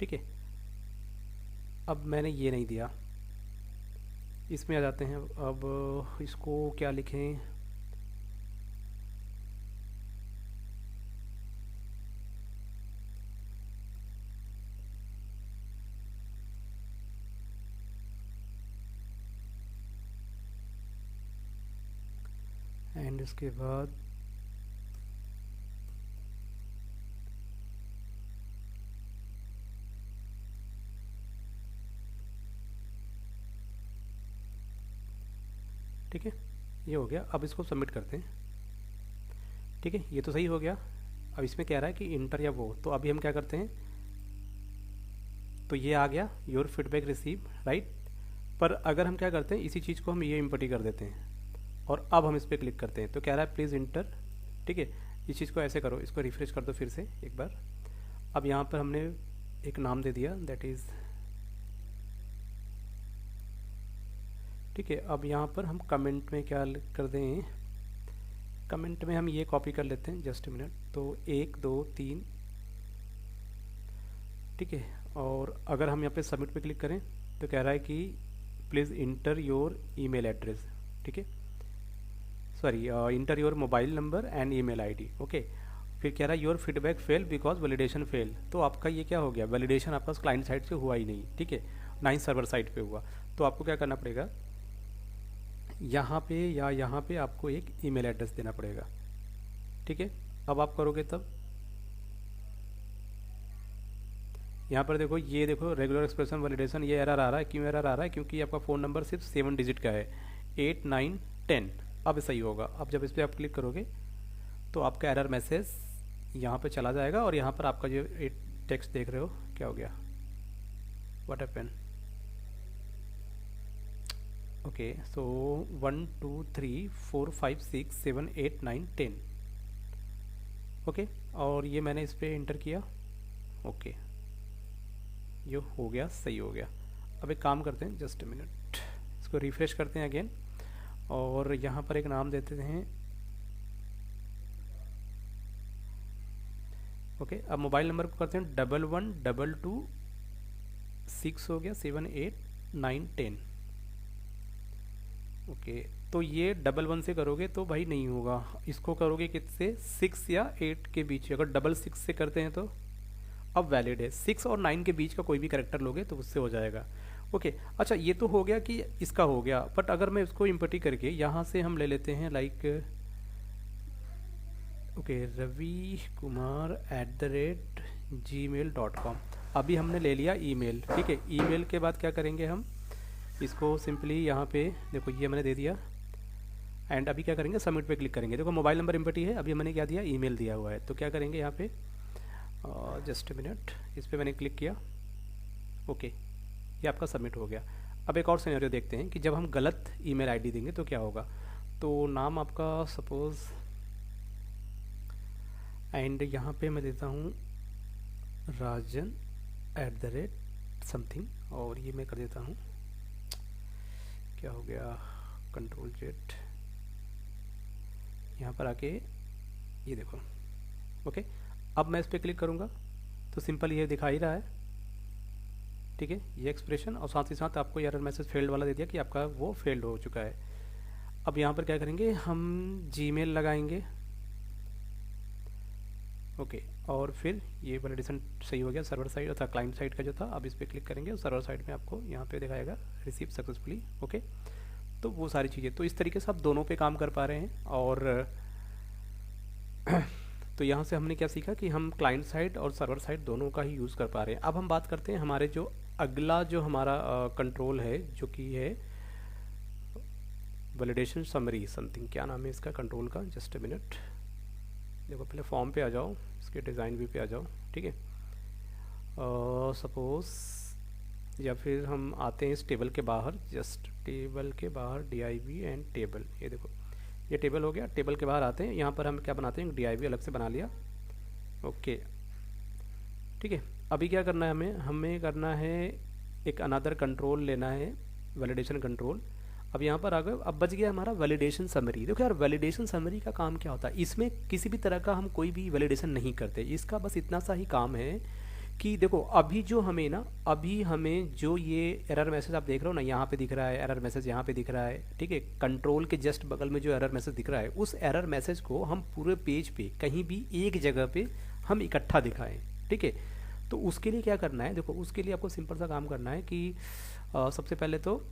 A: ठीक है। अब मैंने ये नहीं दिया, इसमें आ जाते हैं। अब इसको क्या लिखें, एंड इसके बाद ठीक है ये हो गया। अब इसको सबमिट करते हैं, ठीक है। ये तो सही हो गया। अब इसमें कह रहा है कि इंटर या वो, तो अभी हम क्या करते हैं, तो ये आ गया योर फीडबैक रिसीव, राइट। पर अगर हम क्या करते हैं, इसी चीज़ को हम ये इम्पोर्ट कर देते हैं, और अब हम इस पर क्लिक करते हैं तो कह रहा है प्लीज़ इंटर, ठीक है। इस चीज़ को ऐसे करो, इसको रिफ्रेश कर दो फिर से एक बार। अब यहाँ पर हमने एक नाम दे दिया, दैट इज़, ठीक है। अब यहाँ पर हम कमेंट में क्या कर दें, कमेंट में हम ये कॉपी कर लेते हैं, जस्ट मिनट। तो 1 2 3, ठीक है। और अगर हम यहाँ पे सबमिट पे क्लिक करें तो कह रहा है कि please inter your email address, ठीक है, sorry inter your mobile number and email ID, okay. फिर कह रहा है your feedback fail because validation fail. तो आपका ये क्या हो गया, वैलिडेशन आपका क्लाइंट साइड से हुआ ही नहीं, ठीक है, ना ही सर्वर साइड पे हुआ। तो आपको क्या करना पड़ेगा, यहाँ पे या यहाँ पे आपको एक ईमेल एड्रेस देना पड़ेगा, ठीक है। अब आप करोगे तब यहाँ पर देखो, ये देखो रेगुलर एक्सप्रेशन वैलिडेशन, ये एरर आ रहा है। क्यों एरर आ रहा है, क्योंकि आपका फ़ोन नंबर सिर्फ 7 डिजिट का है, 8 9 10। अब सही होगा। अब जब इस पर आप क्लिक करोगे तो आपका एरर मैसेज यहाँ पे चला जाएगा, और यहाँ पर आपका जो टेक्स्ट देख रहे हो क्या हो गया, what happened, okay. So 1 2 3 4 5 6 7 8 9 10, okay. और ये मैंने इस पर इंटर किया, ओके, ये हो गया, सही हो गया। अब एक काम करते हैं, जस्ट मिनट, इसको रिफ्रेश करते हैं अगेन, और यहाँ पर एक नाम देते हैं, ओके। अब मोबाइल नंबर को करते हैं 11 2 2 6 हो गया, 7 8 9 10, ओके। तो ये 11 से करोगे तो भाई नहीं होगा, इसको करोगे किससे, 6 या 8 के बीच। अगर 6 से करते हैं तो अब वैलिड है, 6 और 9 के बीच का कोई भी करेक्टर लोगे तो उससे हो जाएगा, ओके। अच्छा ये तो हो गया कि इसका हो गया, बट अगर मैं इसको इम्पोर्ट करके यहाँ से हम ले लेते हैं, लाइक ओके, ravikumar@gmail.com। अभी हमने ले लिया ईमेल, ठीक है। ईमेल के बाद क्या करेंगे हम, इसको सिंपली यहाँ पे देखो ये मैंने दे दिया, एंड अभी क्या करेंगे, सबमिट पे क्लिक करेंगे। देखो मोबाइल नंबर इम्पोर्टेंट है, अभी मैंने क्या दिया, ईमेल दिया हुआ है। तो क्या करेंगे यहाँ पे, जस्ट मिनट, इस पर मैंने क्लिक किया, ओके, ये आपका सबमिट हो गया। अब एक और सिनेरियो देखते हैं कि जब हम गलत ईमेल आईडी देंगे तो क्या होगा। तो नाम आपका सपोज़, एंड यहाँ पे मैं देता हूँ rajan@समथिंग, और ये मैं कर देता हूँ, क्या हो गया, Ctrl+Z, यहाँ पर आके ये देखो, ओके। अब मैं इस पर क्लिक करूँगा तो सिंपल ये दिखा ही रहा है, ठीक है, ये एक्सप्रेशन, और साथ ही साथ आपको एरर मैसेज फेल्ड वाला दे दिया कि आपका वो फेल्ड हो चुका है। अब यहाँ पर क्या करेंगे, हम जीमेल लगाएंगे, ओके, और फिर ये वैलिडेशन सही हो गया सर्वर साइड था, क्लाइंट साइड का जो था। अब इस पर क्लिक करेंगे और सर्वर साइड में आपको यहाँ पे दिखाएगा रिसीव सक्सेसफुली, ओके। तो वो सारी चीज़ें, तो इस तरीके से आप दोनों पे काम कर पा रहे हैं। और तो यहाँ से हमने क्या सीखा कि हम क्लाइंट साइड और सर्वर साइड दोनों का ही यूज़ कर पा रहे हैं। अब हम बात करते हैं हमारे जो अगला जो हमारा कंट्रोल है, जो कि है वैलिडेशन समरी समथिंग, क्या नाम है इसका कंट्रोल का, जस्ट अ मिनट। देखो पहले फॉर्म पे आ जाओ, इसके डिज़ाइन व्यू पे आ जाओ, ठीक है। सपोज़, या फिर हम आते हैं इस टेबल के बाहर, जस्ट टेबल के बाहर div एंड टेबल, ये देखो ये टेबल हो गया। टेबल के बाहर आते हैं, यहाँ पर हम क्या बनाते हैं, div अलग से बना लिया, ओके, ठीक है। अभी क्या करना है, हमें करना है एक अनदर कंट्रोल लेना है, वैलिडेशन कंट्रोल। अब यहाँ पर आ गए, अब बच गया हमारा वैलिडेशन समरी। देखो यार, वैलिडेशन समरी का काम क्या होता है, इसमें किसी भी तरह का हम कोई भी वैलिडेशन नहीं करते, इसका बस इतना सा ही काम है कि देखो अभी जो हमें ना, अभी हमें जो ये एरर मैसेज आप देख रहे हो ना, यहाँ पे दिख रहा है एरर मैसेज, यहाँ पे दिख रहा है, ठीक है। कंट्रोल के जस्ट बगल में जो एरर मैसेज दिख रहा है, उस एरर मैसेज को हम पूरे पेज पे कहीं भी एक जगह पे हम इकट्ठा दिखाएं, ठीक है। तो उसके लिए क्या करना है, देखो उसके लिए आपको सिंपल सा काम करना है कि सबसे पहले तो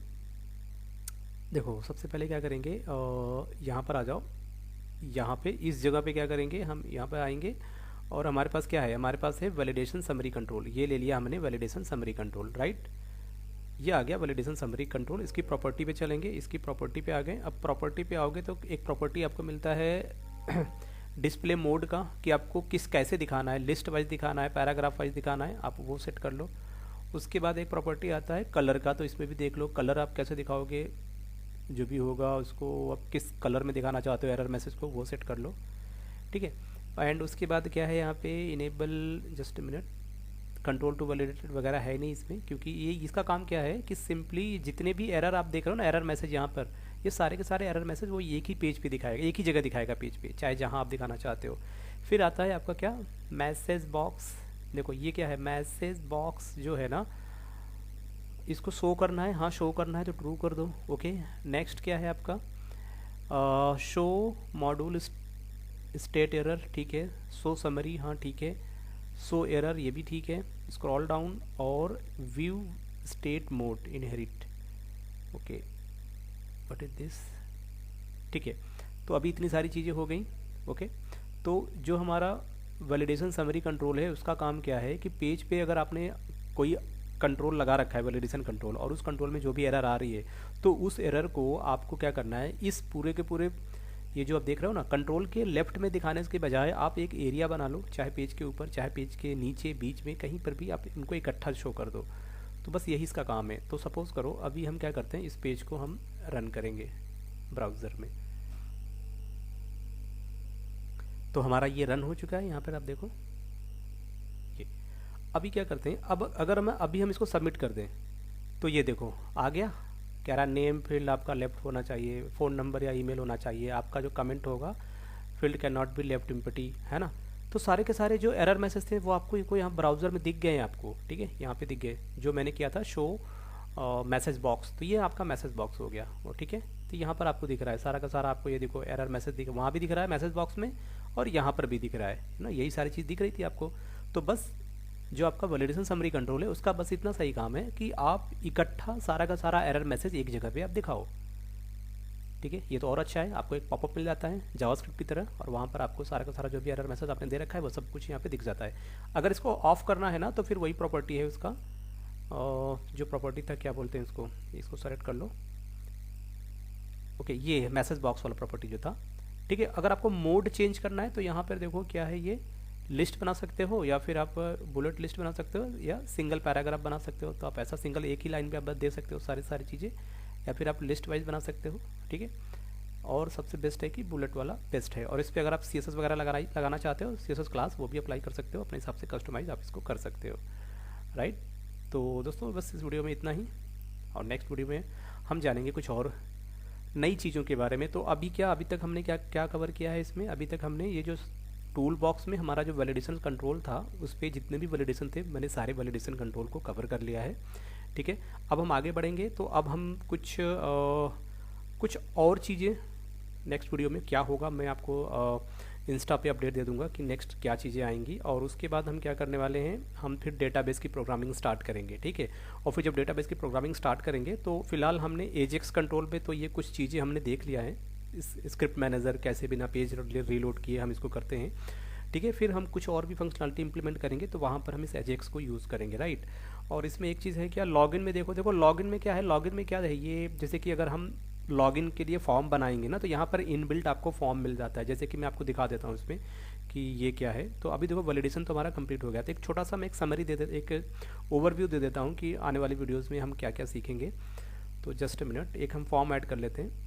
A: देखो, सबसे पहले क्या करेंगे, यहाँ पर आ जाओ, यहाँ पे इस जगह पे क्या करेंगे, हम यहाँ पे आएंगे और हमारे पास क्या है, हमारे पास है वैलिडेशन समरी कंट्रोल। ये ले लिया हमने वैलिडेशन समरी कंट्रोल, राइट, ये आ गया वैलिडेशन समरी कंट्रोल। इसकी प्रॉपर्टी पे चलेंगे, इसकी प्रॉपर्टी पे आ गए। अब प्रॉपर्टी पे आओगे तो एक प्रॉपर्टी आपको मिलता है डिस्प्ले मोड का, कि आपको कैसे दिखाना है, लिस्ट वाइज दिखाना है, पैराग्राफ वाइज दिखाना है, आप वो सेट कर लो। उसके बाद एक प्रॉपर्टी आता है कलर का, तो इसमें भी देख लो कलर आप कैसे दिखाओगे, जो भी होगा उसको आप किस कलर में दिखाना चाहते हो एरर मैसेज को, वो सेट कर लो, ठीक है। एंड उसके बाद क्या है, यहाँ पे enable, just minute, control to validated वगैरह है नहीं इसमें, क्योंकि ये इसका काम क्या है कि सिंपली जितने भी एरर आप देख रहे हो ना, एरर मैसेज यहाँ पर, ये सारे के सारे एरर मैसेज वो एक ही पेज पे दिखाएगा, एक ही जगह दिखाएगा पेज पे, चाहे जहाँ आप दिखाना चाहते हो। फिर आता है आपका क्या, मैसेज बॉक्स। देखो ये क्या है, मैसेज बॉक्स जो है ना, इसको शो करना है, हाँ शो करना है तो ट्रू कर दो, ओके। नेक्स्ट क्या है आपका, शो मॉड्यूल स्टेट एरर, ठीक है। शो समरी, हाँ ठीक है। शो एरर, ये भी ठीक है। स्क्रॉल डाउन, और view state mode inherit, okay, what is this, ठीक है। तो अभी इतनी सारी चीज़ें हो गई, ओके। तो जो हमारा वैलिडेशन समरी कंट्रोल है, उसका काम क्या है कि पेज पे अगर आपने कोई कंट्रोल लगा रखा है, वैलिडेशन कंट्रोल, और उस कंट्रोल में जो भी एरर आ रही है, तो उस एरर को आपको क्या करना है, इस पूरे के पूरे ये जो आप देख रहे हो ना, कंट्रोल के लेफ्ट में दिखाने के बजाय आप एक एरिया बना लो, चाहे पेज के ऊपर, चाहे पेज के नीचे, बीच में, कहीं पर भी आप इनको इकट्ठा शो कर दो। तो बस यही इसका काम है। तो सपोज़ करो अभी हम क्या करते हैं, इस पेज को हम रन करेंगे ब्राउज़र में, तो हमारा ये रन हो चुका है, यहाँ पर आप देखो। अभी क्या करते हैं, अब अगर अभी हम इसको सबमिट कर दें, तो ये देखो आ गया, कह रहा नेम फील्ड आपका लेफ्ट होना चाहिए, फ़ोन नंबर या ईमेल होना चाहिए, आपका जो कमेंट होगा field can not be left empty, है ना। तो सारे के सारे जो एरर मैसेज थे वो आपको यहाँ ब्राउज़र में दिख गए हैं आपको, ठीक है, यहाँ पे दिख गए, जो मैंने किया था शो मैसेज बॉक्स, तो ये आपका मैसेज बॉक्स हो गया वो, ठीक है। तो यहाँ पर आपको दिख रहा है सारा का सारा, आपको ये देखो एरर मैसेज दिख, वहाँ भी दिख रहा है मैसेज बॉक्स में, और यहाँ पर भी दिख रहा है ना, यही सारी चीज़ दिख रही थी आपको। तो बस जो आपका वैलिडेशन समरी कंट्रोल है, उसका बस इतना सही काम है कि आप इकट्ठा सारा का सारा एरर मैसेज एक जगह पे आप दिखाओ, ठीक है, ये तो और अच्छा है, आपको एक पॉपअप मिल जाता है जावास्क्रिप्ट की तरह, और वहाँ पर आपको सारा का सारा जो भी एरर मैसेज आपने दे रखा है वो सब कुछ यहाँ पे दिख जाता है। अगर इसको ऑफ करना है ना तो फिर वही प्रॉपर्टी है उसका, जो प्रॉपर्टी था क्या बोलते हैं इसको सेलेक्ट कर लो। ओके, ये मैसेज बॉक्स वाला प्रॉपर्टी जो था, ठीक है। अगर आपको मोड चेंज करना है तो यहाँ पर देखो क्या है, ये लिस्ट बना सकते हो या फिर आप बुलेट लिस्ट बना सकते हो या सिंगल पैराग्राफ बना सकते हो। तो आप ऐसा सिंगल एक ही लाइन पे आप दे सकते हो सारी चीज़ें, या फिर आप लिस्ट वाइज बना सकते हो, ठीक है। और सबसे बेस्ट है कि बुलेट वाला बेस्ट है। और इस पर अगर आप CSS वगैरह लगाना चाहते हो, CSS क्लास, वो भी अप्लाई कर सकते हो अपने हिसाब से, कस्टमाइज आप इसको कर सकते हो, राइट। तो दोस्तों बस इस वीडियो में इतना ही, और नेक्स्ट वीडियो में हम जानेंगे कुछ और नई चीज़ों के बारे में। तो अभी तक हमने क्या कवर किया है इसमें, अभी तक हमने ये जो टूल बॉक्स में हमारा जो वैलिडेशन कंट्रोल था, उस पर जितने भी वैलिडेशन थे मैंने सारे वैलिडेशन कंट्रोल को कवर कर लिया है, ठीक है। अब हम आगे बढ़ेंगे, तो अब हम कुछ और चीज़ें नेक्स्ट वीडियो में क्या होगा, मैं आपको इंस्टा पे अपडेट दे दूंगा कि नेक्स्ट क्या चीज़ें आएंगी। और उसके बाद हम क्या करने वाले हैं, हम फिर डेटाबेस की प्रोग्रामिंग स्टार्ट करेंगे, ठीक है। और फिर जब डेटाबेस की प्रोग्रामिंग स्टार्ट करेंगे तो फिलहाल हमने एजेक्स कंट्रोल पे तो ये कुछ चीज़ें हमने देख लिया है, इस स्क्रिप्ट मैनेजर कैसे बिना पेज रीलोड किए हम इसको करते हैं, ठीक है। फिर हम कुछ और भी फंक्शनलिटी इंप्लीमेंट करेंगे, तो वहाँ पर हम इस एजेक्स को यूज़ करेंगे, राइट। और इसमें एक चीज़ है क्या, लॉगिन में देखो लॉगिन में क्या है, लॉगिन में क्या है ये, जैसे कि अगर हम लॉगिन के लिए फॉर्म बनाएंगे ना, तो यहाँ पर इनबिल्ट आपको फॉर्म मिल जाता है। जैसे कि मैं आपको दिखा देता हूँ इसमें कि ये क्या है। तो अभी देखो वैलिडेशन तो हमारा कंप्लीट हो गया। तो एक छोटा सा मैं एक समरी एक ओवरव्यू दे देता हूँ कि आने वाली वीडियोज़ में हम क्या क्या सीखेंगे। तो जस्ट मिनट, एक हम फॉर्म ऐड कर लेते हैं।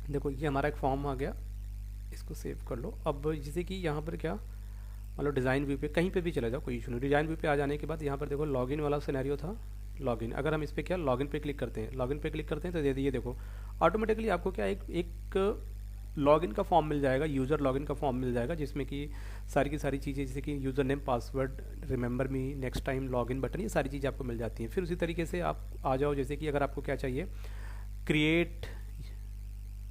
A: देखो ये हमारा एक फॉर्म आ गया, इसको सेव कर लो। अब जैसे कि यहाँ पर क्या, मतलब डिज़ाइन व्यू पे कहीं पे भी चले जाओ, कोई इशू नहीं। डिज़ाइन व्यू पे आ जाने के बाद यहाँ पर देखो लॉगिन वाला सिनेरियो था, लॉगिन। अगर हम इस पर क्या लॉगिन पे क्लिक करते हैं, तो दे दिए देखो ऑटोमेटिकली आपको क्या एक लॉगिन का फॉर्म मिल जाएगा, यूज़र लॉगिन का फॉर्म मिल जाएगा, जिसमें कि सारी की सारी चीज़ें, जैसे कि यूज़र नेम, पासवर्ड, रिमेंबर मी, नेक्स्ट टाइम, लॉगिन बटन, ये सारी चीज़ें आपको मिल जाती हैं। फिर उसी तरीके से आप आ जाओ, जैसे कि अगर आपको क्या चाहिए, क्रिएट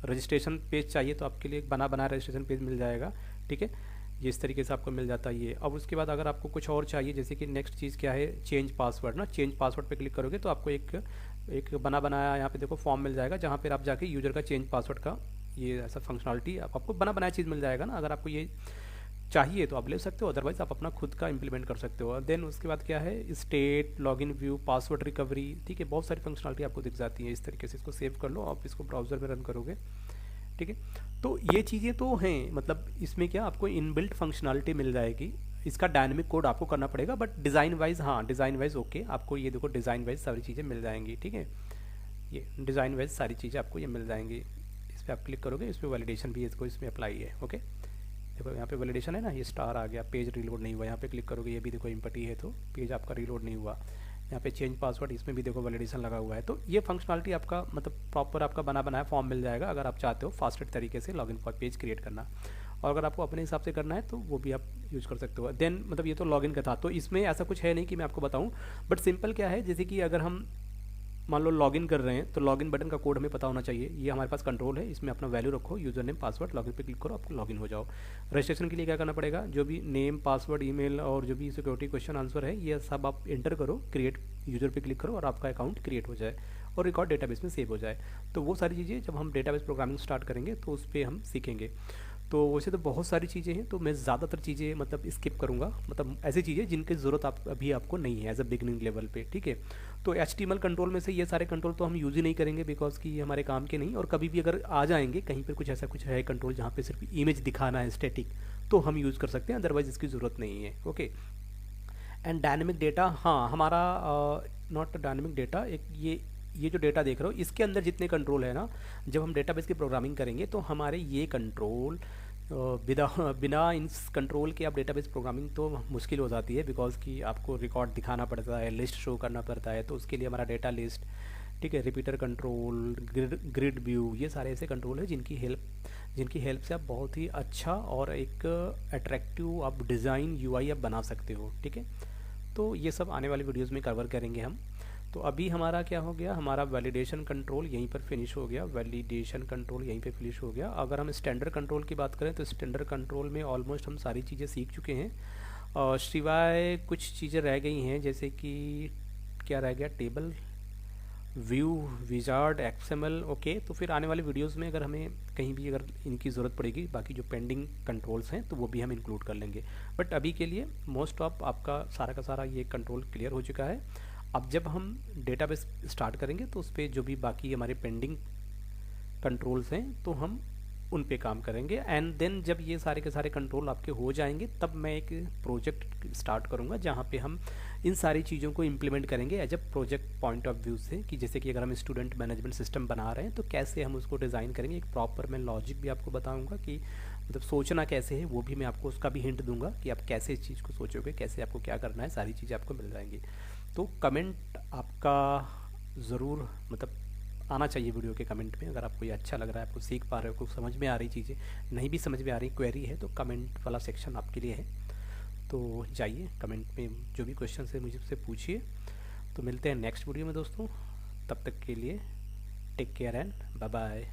A: रजिस्ट्रेशन पेज चाहिए, तो आपके लिए बना रजिस्ट्रेशन पेज मिल जाएगा, ठीक है। ये इस तरीके से आपको मिल जाता है ये। अब उसके बाद अगर आपको कुछ और चाहिए, जैसे कि नेक्स्ट चीज़ क्या है, चेंज पासवर्ड ना, चेंज पासवर्ड पे क्लिक करोगे तो आपको एक बनाया यहाँ पे देखो फॉर्म मिल जाएगा, जहाँ पर आप जाके यूज़र का चेंज पासवर्ड का ये ऐसा फंक्शनलिटी आपको बनाया चीज़ मिल जाएगा ना। अगर आपको ये चाहिए तो आप ले सकते हो, अदरवाइज आप अपना खुद का इंप्लीमेंट कर सकते हो। देन उसके बाद क्या है, state, login view, password recovery, ठीक है, बहुत सारी फंक्शनलिटी आपको दिख जाती है इस तरीके से। इसको सेव कर लो, आप इसको ब्राउज़र में रन करोगे, ठीक है। तो ये चीज़ें तो हैं, मतलब इसमें क्या आपको इनबिल्ट फंक्शनलिटी मिल जाएगी। इसका डायनेमिक कोड आपको करना पड़ेगा, बट डिज़ाइन वाइज, हाँ डिज़ाइन वाइज ओके, आपको ये देखो डिज़ाइन वाइज सारी चीज़ें मिल जाएंगी, ठीक है। ये डिज़ाइन वाइज सारी चीज़ें आपको ये मिल जाएंगी। इस पर आप क्लिक करोगे, इस पर वैलिडेशन भी इसको इसमें अप्लाई है, ओके। देखो यहाँ पे वैलिडेशन है ना, ये स्टार आ गया, पेज रीलोड नहीं हुआ। यहाँ पे क्लिक करोगे, ये भी देखो इम्पटी है, तो पेज आपका रीलोड नहीं हुआ। यहाँ पे चेंज पासवर्ड, इसमें भी देखो वैलिडेशन लगा हुआ है। तो ये फंक्शनलिटी आपका मतलब प्रॉपर आपका बनाया फॉर्म मिल जाएगा, अगर आप चाहते हो फास्टेड तरीके से लॉगिन फॉर पेज क्रिएट करना। और अगर आपको अपने हिसाब से करना है तो वो भी आप यूज़ कर सकते हो। देन मतलब ये तो लॉगिन का था, तो इसमें ऐसा कुछ है नहीं कि मैं आपको बताऊँ, बट सिंपल क्या है, जैसे कि अगर हम मान लो लॉगिन कर रहे हैं तो लॉगिन बटन का कोड हमें पता होना चाहिए। ये हमारे पास कंट्रोल है, इसमें अपना वैल्यू रखो, यूज़र नेम, पासवर्ड, लॉगिन पे क्लिक करो, आपको लॉगिन हो जाओ। रजिस्ट्रेशन के लिए क्या करना पड़ेगा, जो भी नेम, पासवर्ड, ईमेल और जो भी सिक्योरिटी क्वेश्चन आंसर है ये सब आप इंटर करो, क्रिएट यूज़र पे क्लिक करो और आपका अकाउंट क्रिएट हो जाए और रिकॉर्ड डेटाबेस में सेव हो जाए। तो वो सारी चीज़ें जब हम डेटाबेस प्रोग्रामिंग स्टार्ट करेंगे तो उस पर हम सीखेंगे। तो वैसे तो बहुत सारी चीज़ें हैं, तो मैं ज़्यादातर चीज़ें मतलब स्किप करूँगा, मतलब ऐसी चीज़ें जिनकी ज़रूरत अभी आपको नहीं है एज अ बिगिनिंग लेवल पे, ठीक है। तो HTML कंट्रोल में से ये सारे कंट्रोल तो हम यूज़ ही नहीं करेंगे, बिकॉज कि ये हमारे काम के नहीं। और कभी भी अगर आ जाएंगे कहीं पर कुछ ऐसा कुछ है कंट्रोल जहाँ पे सिर्फ इमेज दिखाना है स्टैटिक, तो हम यूज़ कर सकते हैं, अदरवाइज इसकी ज़रूरत नहीं है, ओके। एंड डायनेमिक डेटा, हाँ हमारा नॉट डायनेमिक डेटा, एक ये जो डेटा देख रहे हो इसके अंदर जितने कंट्रोल है ना, जब हम डेटाबेस की प्रोग्रामिंग करेंगे तो हमारे ये कंट्रोल बिना इस कंट्रोल के आप डेटाबेस प्रोग्रामिंग तो मुश्किल हो जाती है, बिकॉज कि आपको रिकॉर्ड दिखाना पड़ता है, लिस्ट शो करना पड़ता है। तो उसके लिए हमारा डेटा लिस्ट, ठीक है, रिपीटर कंट्रोल, ग्रिड व्यू, ये सारे ऐसे कंट्रोल है जिनकी हेल्प से आप बहुत ही अच्छा और एक अट्रैक्टिव आप डिज़ाइन UI आप बना सकते हो, ठीक है। तो ये सब आने वाली वीडियोज़ में कवर करेंगे हम। तो अभी हमारा क्या हो गया, हमारा वैलिडेशन कंट्रोल यहीं पर फिनिश हो गया, वैलिडेशन कंट्रोल यहीं पे फिनिश हो गया। अगर हम स्टैंडर्ड कंट्रोल की बात करें तो स्टैंडर्ड कंट्रोल में ऑलमोस्ट हम सारी चीज़ें सीख चुके हैं, और सिवाय कुछ चीज़ें रह गई हैं, जैसे कि क्या रह गया, table view wizard XML okay. तो फिर आने वाले वीडियोस में अगर हमें कहीं भी अगर इनकी ज़रूरत पड़ेगी, बाकी जो पेंडिंग कंट्रोल्स हैं तो वो भी हम इंक्लूड कर लेंगे। बट अभी के लिए मोस्ट ऑफ आपका सारा का सारा ये कंट्रोल क्लियर हो चुका है। अब जब हम डेटाबेस स्टार्ट करेंगे तो उस पर जो भी बाकी हमारे पेंडिंग कंट्रोल्स हैं तो हम उन पे काम करेंगे। एंड देन जब ये सारे के सारे कंट्रोल आपके हो जाएंगे तब मैं एक प्रोजेक्ट स्टार्ट करूँगा जहाँ पे हम इन सारी चीज़ों को इम्प्लीमेंट करेंगे as a project point of view से, कि जैसे कि अगर हम स्टूडेंट मैनेजमेंट सिस्टम बना रहे हैं तो कैसे हम उसको डिज़ाइन करेंगे। एक प्रॉपर मैं लॉजिक भी आपको बताऊँगा कि मतलब सोचना कैसे है, वो भी मैं आपको उसका भी हिंट दूंगा कि आप कैसे इस चीज़ को सोचोगे, कैसे आपको क्या करना है, सारी चीज़ें आपको मिल जाएंगी। तो कमेंट आपका ज़रूर मतलब आना चाहिए वीडियो के कमेंट में। अगर आपको ये अच्छा लग रहा है, आपको सीख पा रहे हो, आपको समझ में आ रही चीज़ें, नहीं भी समझ में आ रही क्वेरी है तो कमेंट वाला सेक्शन आपके लिए है। तो जाइए कमेंट में जो भी क्वेश्चन है मुझसे पूछिए। तो मिलते हैं नेक्स्ट वीडियो में दोस्तों, तब तक के लिए take care and bye bye.